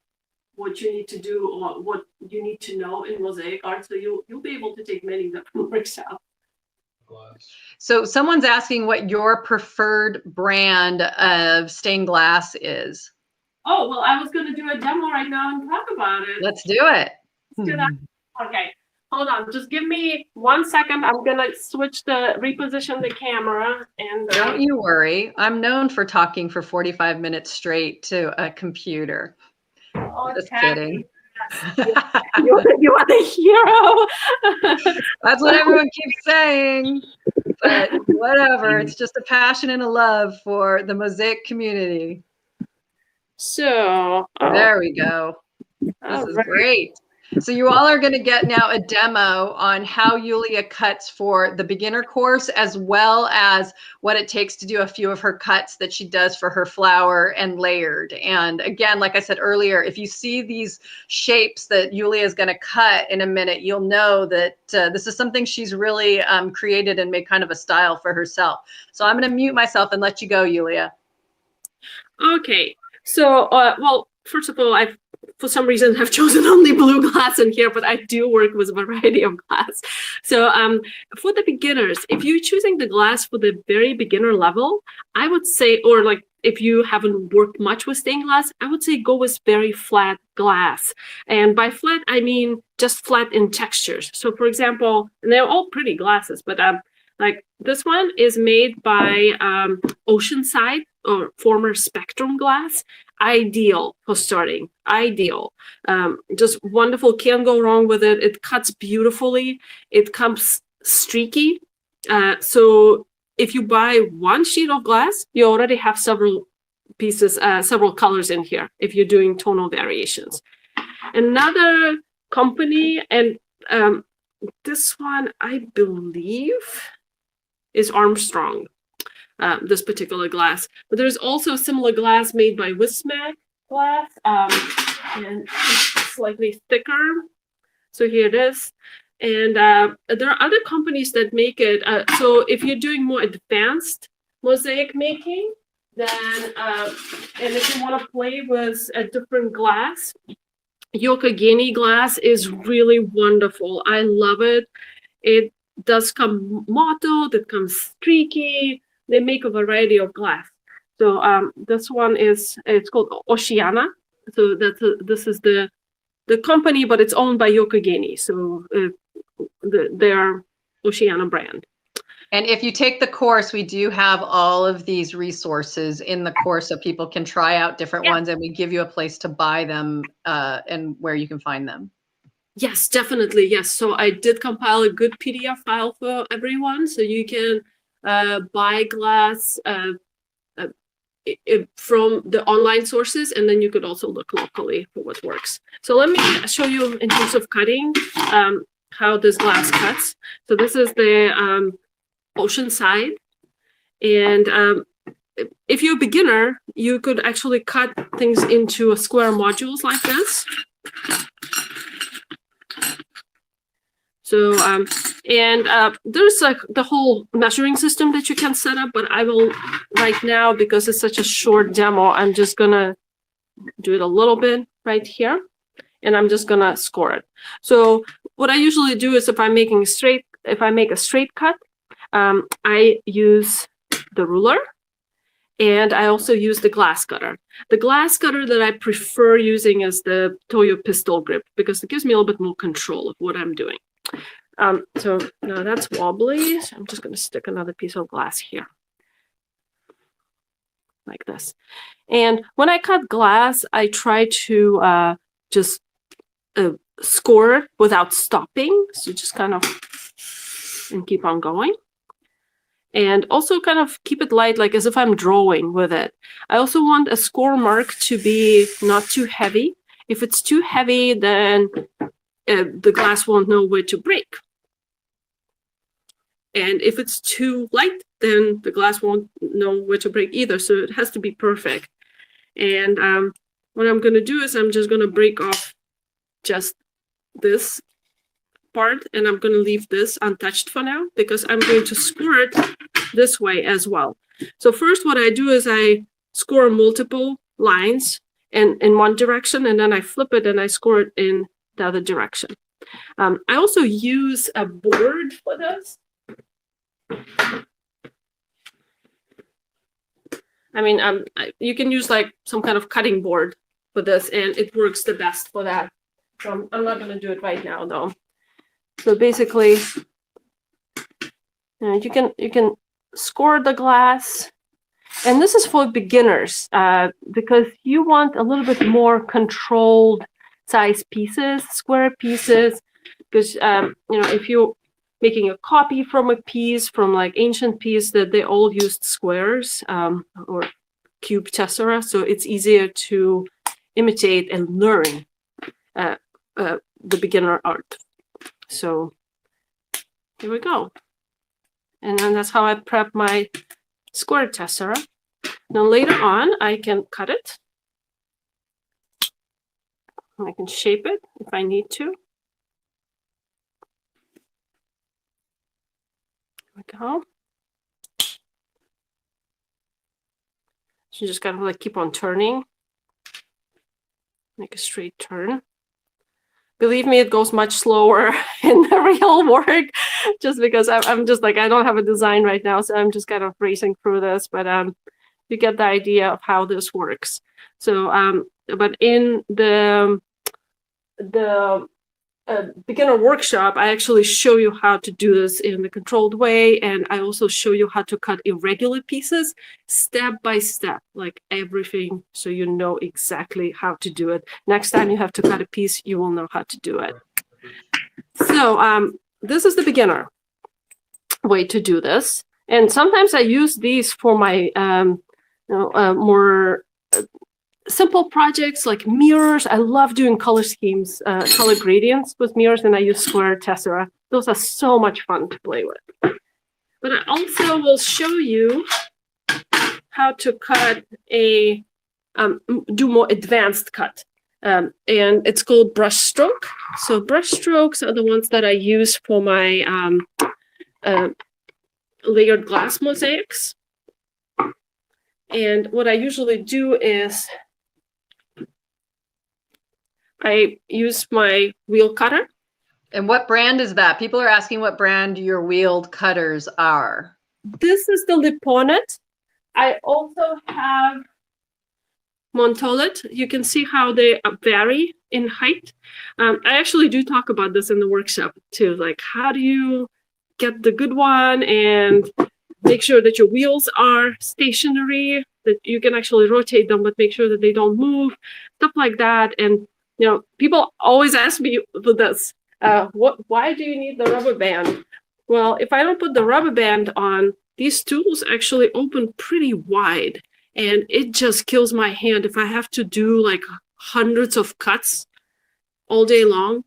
Speaker 2: what you need to do or what you need to know in mosaic art. So you'll be able to take many different workshops.
Speaker 1: So someone's asking what your preferred brand of stained glass is.
Speaker 2: Oh, well, I was going to do a demo right now and talk about it.
Speaker 1: Let's do it.
Speaker 2: Let's do that. Okay. Hold on, just give me 1 second. I'm gonna reposition the camera and
Speaker 1: don't you worry. I'm known for talking for 45 minutes straight to a computer.
Speaker 2: Oh,
Speaker 1: just kidding.
Speaker 2: Yes. You are the hero.
Speaker 1: That's what everyone keeps saying. But whatever, it's just a passion and a love for the mosaic community.
Speaker 2: So
Speaker 1: there we go. This is great. So you all are going to get now a demo on how Yulia cuts for the beginner course, as well as what it takes to do a few of her cuts that she does for her flower and layered. And again, like I said earlier, if you see these shapes that Yulia is going to cut in a minute, you'll know that this is something she's really created and made kind of a style for herself. So I'm going to mute myself and let you go, Yulia.
Speaker 2: Okay. So, well, first of all, for some reason, I've chosen only blue glass in here, but I do work with a variety of glass. So for the beginners, if you're choosing the glass for the very beginner level, I would say, or like if you haven't worked much with stained glass, I would say go with very flat glass. And by flat, I mean just flat in textures. So for example, and they're all pretty glasses, but like this one is made by Oceanside, or former Spectrum glass. Ideal for starting, ideal. Just wonderful, can't go wrong with it. It cuts beautifully. It comes streaky. So if you buy one sheet of glass, you already have several pieces, several colors in here if you're doing tonal variations. Another company, and this one I believe is Armstrong. This particular glass, but there's also similar glass made by Wismac glass, and it's slightly thicker. So here it is, and there are other companies that make it. So if you're doing more advanced mosaic making, then and if you want to play with a different glass, Yokogeni glass is really wonderful. I love it. It does come mottled, it comes streaky. They make a variety of glass. So this one it's called Oceana. So this is the company, but it's owned by Yokogeni. So their Oceana brand.
Speaker 1: And if you take the course, we do have all of these resources in the course so people can try out different ones, and we give you a place to buy them and where you can find them.
Speaker 2: Yes, definitely. Yes. So I did compile a good PDF file for everyone. So you can buy glass from the online sources, and then you could also look locally for what works. So let me show you in terms of cutting how this glass cuts. So this is the Oceanside, and if you're a beginner, you could actually cut things into square modules like this. So, there's like the whole measuring system that you can set up, but I will right now, because it's such a short demo, I'm just gonna do it a little bit right here, and I'm just gonna score it. So what I usually do is if I make a straight cut, I use the ruler, and I also use the glass cutter. The glass cutter that I prefer using is the Toyo pistol grip, because it gives me a little bit more control of what I'm doing. So now that's wobbly, so I'm just going to stick another piece of glass here like this. And when I cut glass, I try to just score it without stopping, so just kind of and keep on going, and also kind of keep it light, like as if I'm drawing with it. I also want a score mark to be not too heavy. If it's too heavy, then the glass won't know where to break. And if it's too light, then the glass won't know where to break either. So it has to be perfect. And what I'm going to do is I'm just going to break off just this part, and I'm going to leave this untouched for now, because I'm going to score it this way as well. So first what I do is I score multiple lines in one direction, and then I flip it and I score it in the other direction. I also use a board for this. I mean, you can use like some kind of cutting board for this, and it works the best for that. So I'm not going to do it right now, though. So basically, you can score the glass, and this is for beginners because you want a little bit more controlled size pieces, square pieces, because if you're making a copy from a piece, from like ancient piece, that they all used squares or cube tessera, so it's easier to imitate and learn the beginner art. So here we go. And then that's how I prep my square tessera. Now later on, I can cut it. I can shape it if I need to. There we go. So you just gotta like keep on turning. Make a straight turn. Believe me, it goes much slower in the real work, just because I'm just like, I don't have a design right now, so I'm just kind of racing through this, but you get the idea of how this works. So, but in the beginner workshop, I actually show you how to do this in the controlled way, and I also show you how to cut irregular pieces step by step, like everything, so you know exactly how to do it. Next time you have to cut a piece, you will know how to do it. So this is the beginner way to do this, and sometimes I use these for my more simple projects like mirrors. I love doing color schemes, color gradients with mirrors, and I use square tessera. Those are so much fun to play with. But I also will show you how to cut a, do more advanced cut. And it's called brush stroke. So brush strokes are the ones that I use for my layered glass mosaics. And what I usually do is I use my wheel cutter.
Speaker 1: And what brand is that? People are asking what brand your wheeled cutters are.
Speaker 2: This is the Liponet. I also have Montolet. You can see how they vary in height. I actually do talk about this in the workshop too, like how do you get the good one and make sure that your wheels are stationary, that you can actually rotate them, but make sure that they don't move, stuff like that. And you know, people always ask me for this, why do you need the rubber band? Well, if I don't put the rubber band on, these tools actually open pretty wide, and it just kills my hand if I have to do like hundreds of cuts all day long.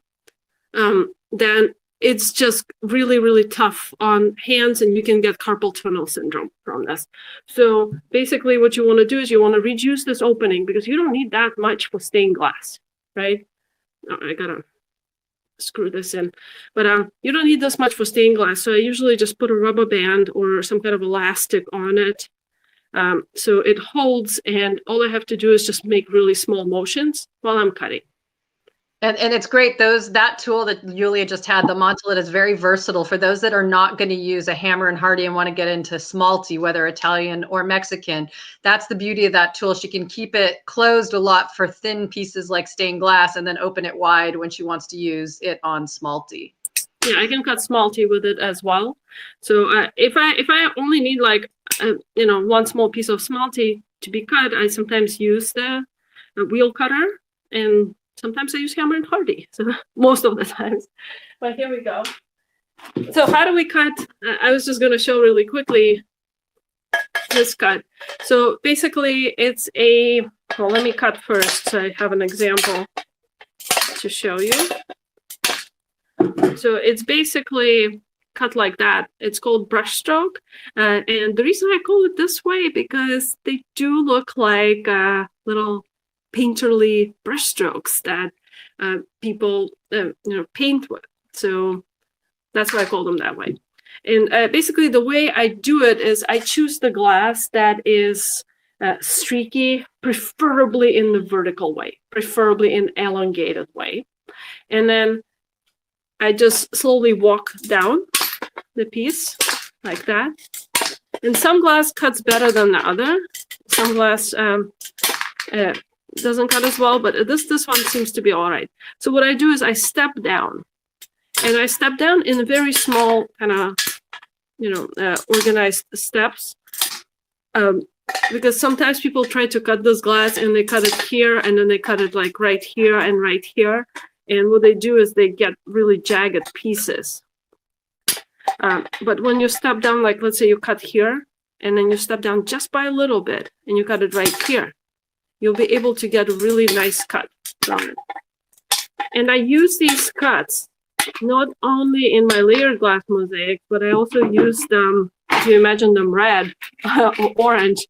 Speaker 2: Then it's just really, really tough on hands, and you can get carpal tunnel syndrome from this. So basically what you want to do is you want to reduce this opening, because you don't need that much for stained glass, right? Oh, I gotta screw this in. But you don't need this much for stained glass, so I usually just put a rubber band or some kind of elastic on it. So it holds, and all I have to do is just make really small motions while I'm cutting.
Speaker 1: And it's great. That tool that Yulia just had, the Montolet, is very versatile for those that are not going to use a hammer and hardy and want to get into smalty, whether Italian or Mexican. That's the beauty of that tool. She can keep it closed a lot for thin pieces like stained glass, and then open it wide when she wants to use it on smalty.
Speaker 2: Yeah, I can cut smalty with it as well. So if I only need like one small piece of smalty to be cut, I sometimes use the wheel cutter, and sometimes I use hammer and hardy, so most of the times. But here we go. So how do we cut? I was just going to show really quickly this cut. So basically it's well, let me cut first so I have an example to show you. So it's basically cut like that. It's called brush stroke. And the reason I call it this way, because they do look like little painterly brush strokes that people paint with. So that's why I call them that way. And basically the way I do it is I choose the glass that is streaky, preferably in the vertical way, preferably in elongated way. And then I just slowly walk down the piece like that. And some glass cuts better than the other. Some glass doesn't cut as well, but this one seems to be all right. So what I do is I step down, and I step down in very small kind of, organized steps. Because sometimes people try to cut this glass and they cut it here, and then they cut it like right here and right here. And what they do is they get really jagged pieces. But when you step down, like let's say you cut here, and then you step down just by a little bit, and you cut it right here, you'll be able to get a really nice cut from it. And I use these cuts not only in my layered glass mosaic, but I also use them, if you imagine them red or orange,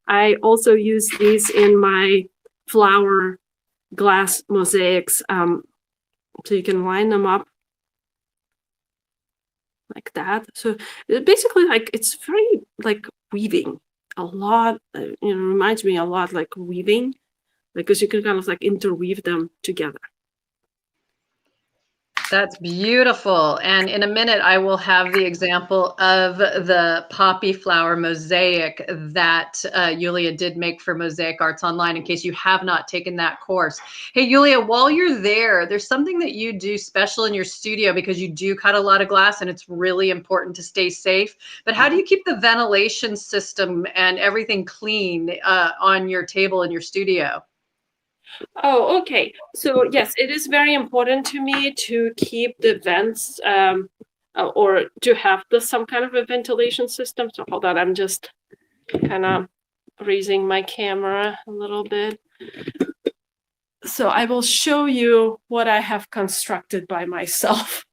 Speaker 2: I also use these in my flower glass mosaics. So you can line them up like that. So basically, like, it's very like weaving a lot. Reminds me a lot like weaving, because you can kind of like interweave them together.
Speaker 1: That's beautiful. And in a minute, I will have the example of the poppy flower mosaic that Yulia did make for Mosaic Arts Online, in case you have not taken that course. Hey, Yulia, while you're there, there's something that you do special in your studio, because you do cut a lot of glass and it's really important to stay safe. But how do you keep the ventilation system and everything clean on your table in your studio?
Speaker 2: Oh, okay. So yes, it is very important to me to keep the vents or to have some kind of a ventilation system. So hold on, I'm just kind of raising my camera a little bit. So I will show you what I have constructed by myself,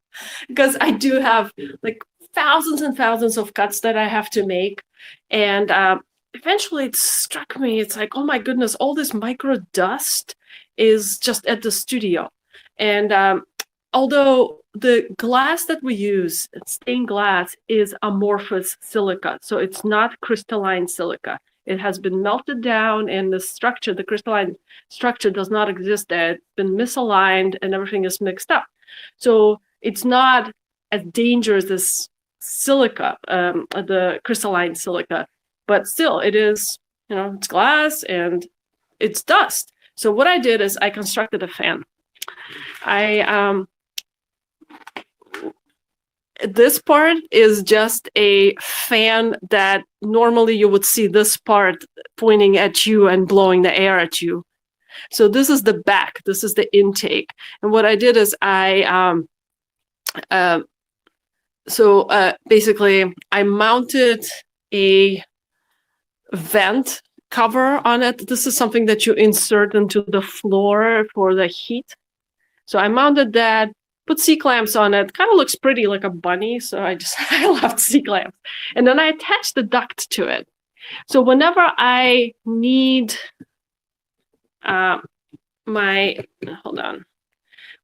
Speaker 2: because I do have like thousands and thousands of cuts that I have to make. And eventually it struck me, it's like, oh my goodness, all this micro dust is just at the studio. And although the glass that we use, stained glass, is amorphous silica, so it's not crystalline silica. It has been melted down, and the crystalline structure does not exist there. It's been misaligned and everything is mixed up. So it's not as dangerous as silica, the crystalline silica, but still it is, it's glass and it's dust. So what I did is I constructed a fan. This part is just a fan that normally you would see this part pointing at you and blowing the air at you. So this is the back, this is the intake. And what I did is basically I mounted a vent cover on it. This is something that you insert into the floor for the heat. So I mounted that, put C-clamps on it. Kind of looks pretty like a bunny, so I love C-clamps. And then I attached the duct to it. So whenever I need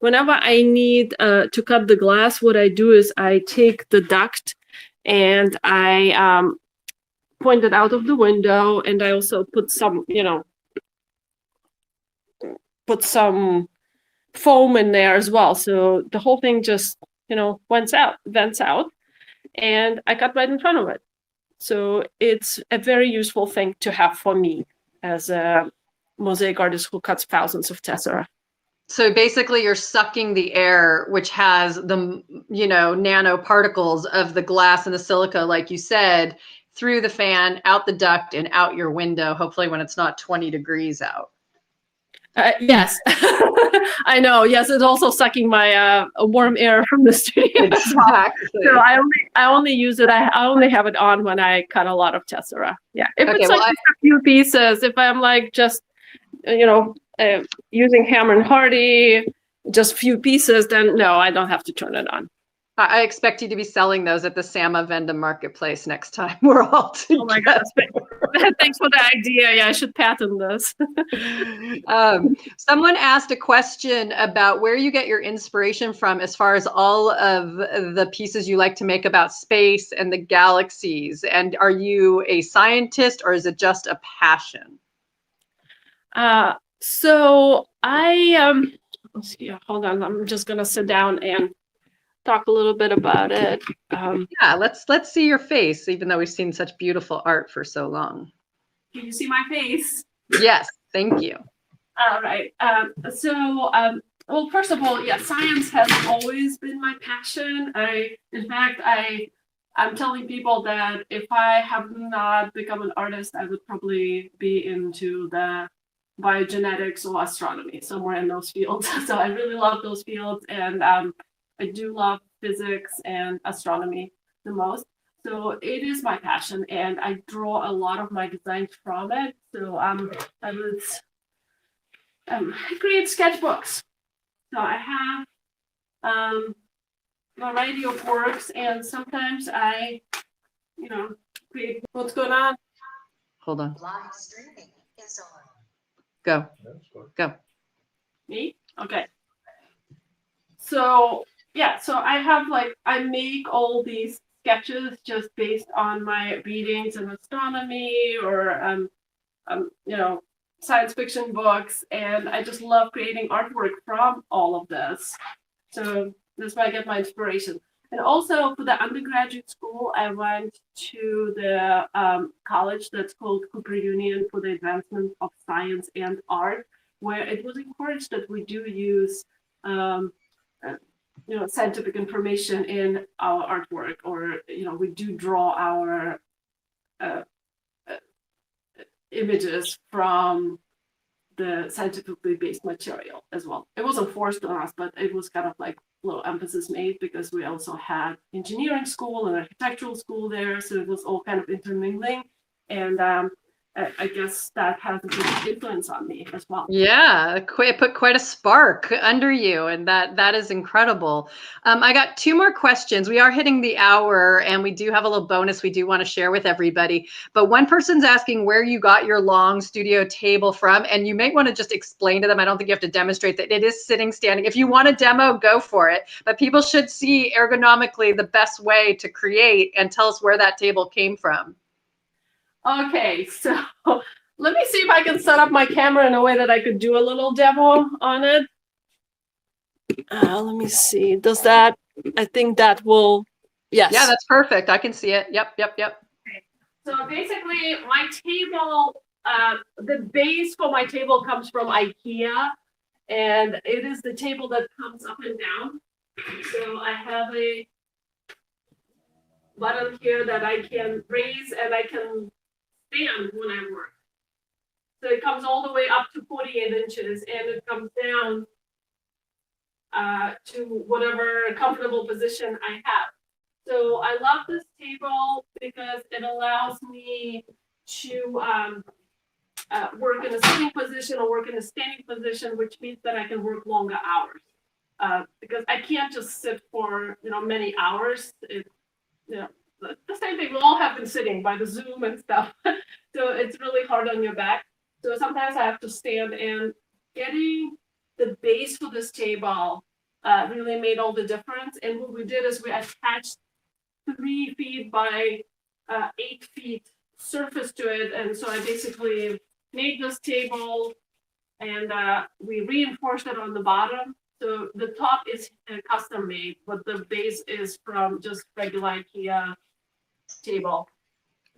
Speaker 2: whenever I need to cut the glass, what I do is I take the duct and I point it out of the window, and I also put some, foam in there as well. So the whole thing just, vents out, and I cut right in front of it. So it's a very useful thing to have for me as a mosaic artist who cuts thousands of tessera.
Speaker 1: So basically you're sucking the air, which has the, nanoparticles of the glass and the silica, like you said, through the fan, out the duct, and out your window, hopefully when it's not 20 degrees out.
Speaker 2: Yes, I know. Yes, it's also sucking my warm air from the studio.
Speaker 1: Exactly.
Speaker 2: So I only use it. I only have it on when I cut a lot of tessera. Yeah, if it's like just a few pieces, if I'm like just using Hammer and Hardy, just a few pieces, then no, I don't have to turn it on.
Speaker 1: I expect you to be selling those at the Sama Venda Marketplace next time we're all together.
Speaker 2: Oh my gosh. Thanks for the idea. Yeah, I should patent this.
Speaker 1: Someone asked a question about where you get your inspiration from as far as all of the pieces you like to make about space and the galaxies. And are you a scientist, or is it just a passion?
Speaker 2: So I let's see, hold on, I'm just gonna sit down and talk a little bit about it.
Speaker 1: Yeah, let's see your face, even though we've seen such beautiful art for so long.
Speaker 2: Can you see my face?
Speaker 1: Yes, thank you.
Speaker 2: All right. Well, first of all, yeah, science has always been my passion. In fact, I'm telling people that if I have not become an artist, I would probably be into the biogenetics or astronomy, somewhere in those fields. So I really love those fields, and I do love physics and astronomy the most. So it is my passion, and I draw a lot of my designs from it. So I create sketchbooks. So I have a variety of works, and sometimes I, create. What's going on?
Speaker 1: Hold on. Live streaming is on. Go. Go.
Speaker 2: Me? Okay. So yeah, so I make all these sketches just based on my readings in astronomy or science fiction books, and I just love creating artwork from all of this. So that's where I get my inspiration. And also for the undergraduate school, I went to the college that's called Cooper Union for the Advancement of Science and Art, where it was encouraged that we do use scientific information in our artwork, or we do draw our images from the scientifically based material as well. It wasn't forced on us, but it was kind of like a little emphasis made because we also had engineering school and architectural school there, so it was all kind of intermingling, and I guess that has a big influence on me as well.
Speaker 1: Yeah, it put quite a spark under you, and that is incredible. I got two more questions. We are hitting the hour, and we do have a little bonus we do want to share with everybody. But one person's asking where you got your long studio table from, and you may want to just explain to them. I don't think you have to demonstrate that it is sitting, standing. If you want a demo, go for it. But people should see ergonomically the best way to create, and tell us where that table came from.
Speaker 2: Okay, so let me see if I can set up my camera in a way that I could do a little demo on it. Let me see. Does that, I think that will, yes.
Speaker 1: Yeah, that's perfect. I can see it. Yep.
Speaker 2: Okay. So basically my table, the base for my table comes from IKEA, and it is the table that comes up and down. So I have a button here that I can raise and I can stand when I work. So it comes all the way up to 48 inches, and it comes down to whatever comfortable position I have. So I love this table because it allows me to work in a sitting position or work in a standing position, which means that I can work longer hours. Because I can't just sit for many hours. The same thing. We all have been sitting by the Zoom and stuff, so it's really hard on your back. So sometimes I have to stand, and getting the base for this table really made all the difference. And what we did is we attached 3 feet by 8 feet surface to it, and so I basically made this table, and we reinforced it on the bottom. So the top is custom made, but the base is from just regular IKEA table.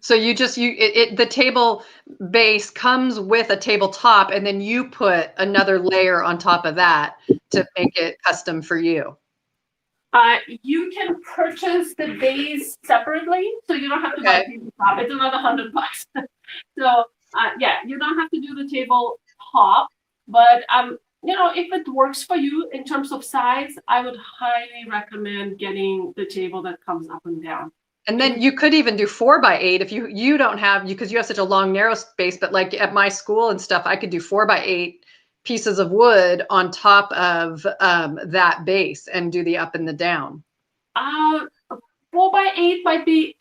Speaker 1: So the table base comes with a tabletop, and then you put another layer on top of that to make it custom for you.
Speaker 2: You can purchase the base separately, so you don't have to buy a tabletop. It's another $100. So yeah, you don't have to do the tabletop, but if it works for you in terms of size, I would highly recommend getting the table that comes up and down.
Speaker 1: And then you could even do 4 by 8 if you don't have, because you have such a long, narrow space. But like at my school and stuff, I could do 4 by 8 pieces of wood on top of that base and do the up and the down.
Speaker 2: 4 by 8 might be,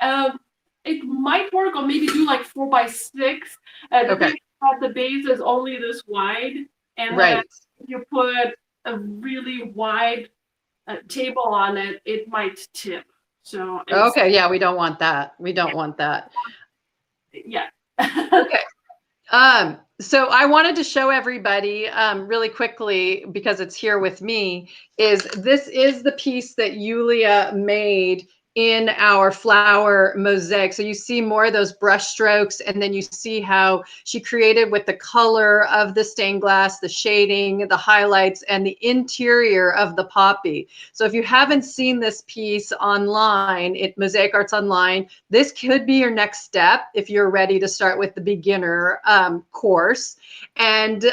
Speaker 2: it might work, or maybe do like 4 by 6. The base is only this wide, and then you put a really wide table on it, it might tip. So
Speaker 1: yeah, we don't want that. We don't want that.
Speaker 2: Yeah.
Speaker 1: Okay. So I wanted to show everybody really quickly, because it's here with me, this is the piece that Yulia made in our flower mosaic. So you see more of those brush strokes, and then you see how she created with the color of the stained glass, the shading, the highlights, and the interior of the poppy. So if you haven't seen this piece online, Mosaic Arts Online, this could be your next step if you're ready to start with the beginner course. And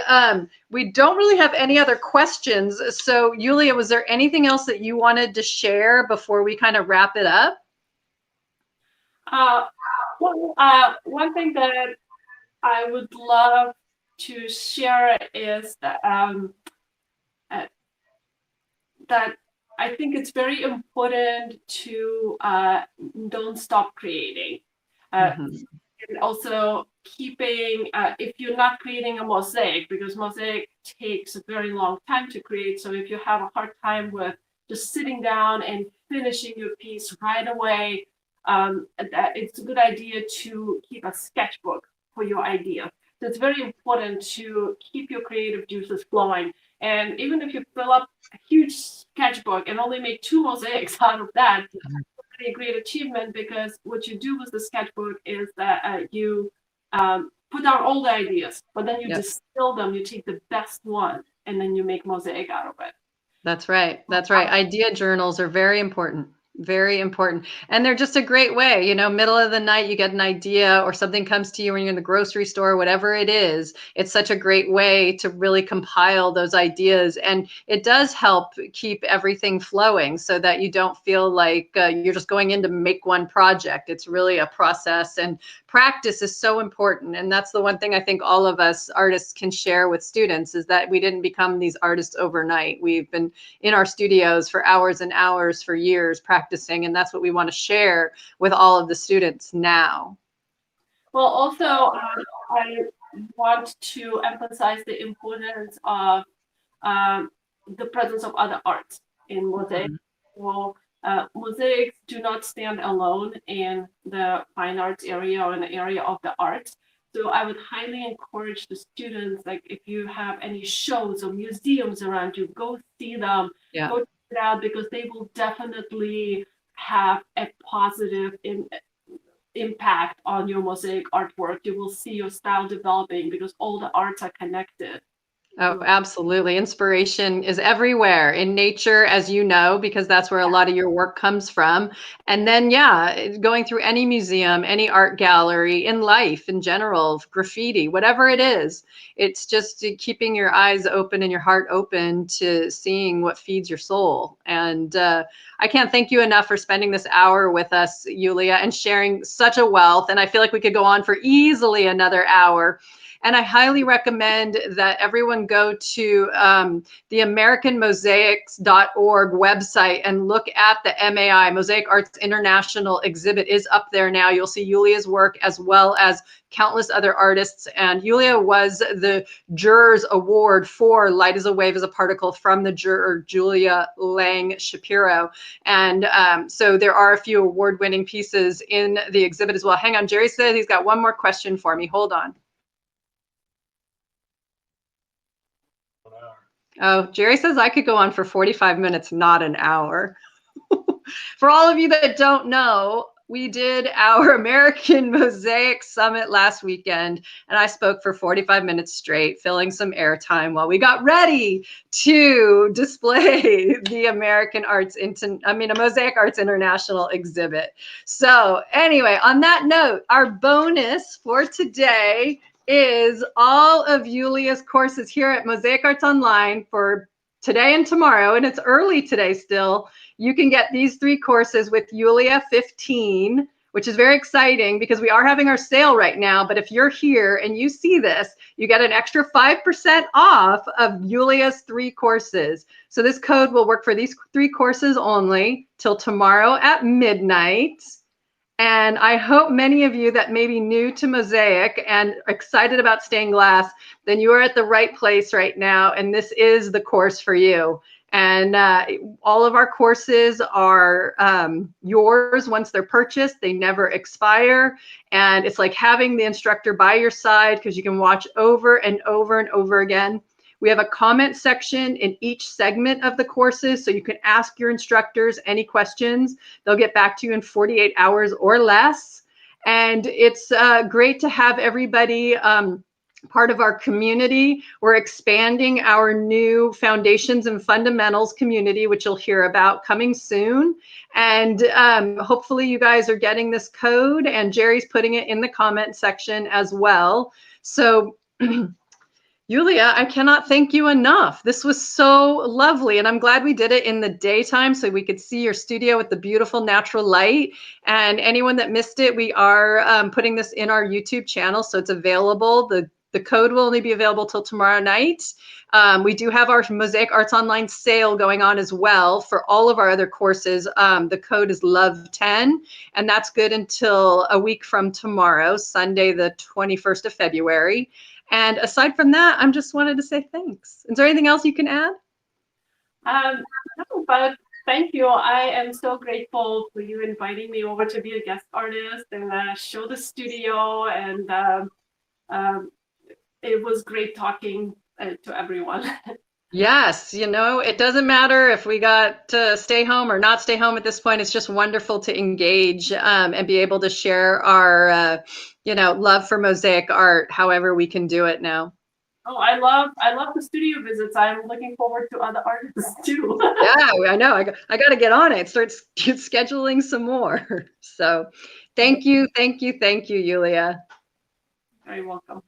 Speaker 1: we don't really have any other questions. So Yulia, was there anything else that you wanted to share before we kind of wrap it up?
Speaker 2: One thing that I would love to share is that that I think it's very important to don't stop creating. And also keeping, if you're not creating a mosaic, because mosaic takes a very long time to create. So if you have a hard time with just sitting down and finishing your piece right away, it's a good idea to keep a sketchbook for your idea. So it's very important to keep your creative juices flowing. And even if you fill up a huge sketchbook and only make 2 mosaics out of that, a great achievement, because what you do with the sketchbook is that you put down all the ideas, but then you distill them, you take the best one, and then you make mosaic out of it.
Speaker 1: That's right. That's right. Idea journals are very important. Very important. And they're just a great way, you know, middle of the night, you get an idea or something comes to you when you're in the grocery store, whatever it is. It's such a great way to really compile those ideas. And it does help keep everything flowing so that you don't feel like you're just going in to make one project. It's really a process, and practice is so important. And that's the one thing I think all of us artists can share with students, is that we didn't become these artists overnight. We've been in our studios for hours and hours for years practicing, and that's what we want to share with all of the students now.
Speaker 2: Well, also, I want to emphasize the importance of the presence of other arts in mosaic. Well, mosaics do not stand alone in the fine arts area or in the area of the arts. So I would highly encourage the students, like if you have any shows or museums around you, go see them, go check it out, because they will definitely have a positive impact on your mosaic artwork. You will see your style developing because all the arts are connected.
Speaker 1: Oh, absolutely. Inspiration is everywhere in nature, as you know, because that's where a lot of your work comes from. And then, going through any museum, any art gallery, in life in general, graffiti, whatever it is, it's just keeping your eyes open and your heart open to seeing what feeds your soul. And I can't thank you enough for spending this hour with us, Yulia, and sharing such a wealth. And I feel like we could go on for easily another hour. And I highly recommend that everyone go to the AmericanMosaics.org website and look at the MAI, Mosaic Arts International exhibit is up there now. You'll see Yulia's work as well as countless other artists. And Yulia was the Jurors Award for Light as a Wave as a Particle from the juror Julia Lang Shapiro. And so there are a few award-winning pieces in the exhibit as well. Hang on, Jerry said he's got one more question for me. Hold on. Oh, Jerry says I could go on for 45 minutes, not an hour. For all of you that don't know, we did our American Mosaic Summit last weekend, and I spoke for 45 minutes straight, filling some airtime while we got ready to display the a Mosaic Arts International exhibit. So anyway, on that note, our bonus for today is all of Yulia's courses here at Mosaic Arts Online for today and tomorrow, and it's early today still. You can get these 3 courses with Yulia 15, which is very exciting because we are having our sale right now. But if you're here and you see this, you get an extra 5% off of Yulia's 3 courses. So this code will work for these 3 courses only till tomorrow at midnight. And I hope many of you that may be new to Mosaic and excited about stained glass, then you are at the right place right now. And this is the course for you. And all of our courses are yours once they're purchased. They never expire. And it's like having the instructor by your side because you can watch over and over and over again. We have a comment section in each segment of the courses, so you can ask your instructors any questions. They'll get back to you in 48 hours or less. And it's great to have everybody part of our community. We're expanding our new Foundations and Fundamentals community, which you'll hear about coming soon. And hopefully you guys are getting this code, and Jerry's putting it in the comment section as well. So Yulia, I cannot thank you enough. This was so lovely, and I'm glad we did it in the daytime so we could see your studio with the beautiful natural light. And anyone that missed it, we are putting this in our YouTube channel, so it's available. The code will only be available till tomorrow night. We do have our Mosaic Arts Online sale going on as well for all of our other courses. The code is LOVE10, and that's good until a week from tomorrow, Sunday, the 21st of February. And aside from that, I'm just wanted to say thanks. Is there anything else you can add?
Speaker 2: No, but thank you. I am so grateful for you inviting me over to be a guest artist and show the studio. And it was great talking to everyone.
Speaker 1: Yes, it doesn't matter if we got to stay home or not stay home at this point. It's just wonderful to engage and be able to share our, love for mosaic art, however we can do it now.
Speaker 2: Oh, I love the studio visits. I'm looking forward to other artists too.
Speaker 1: Yeah, I know. I got to get on it. Start scheduling some more. So, thank you, Yulia.
Speaker 2: Very welcome.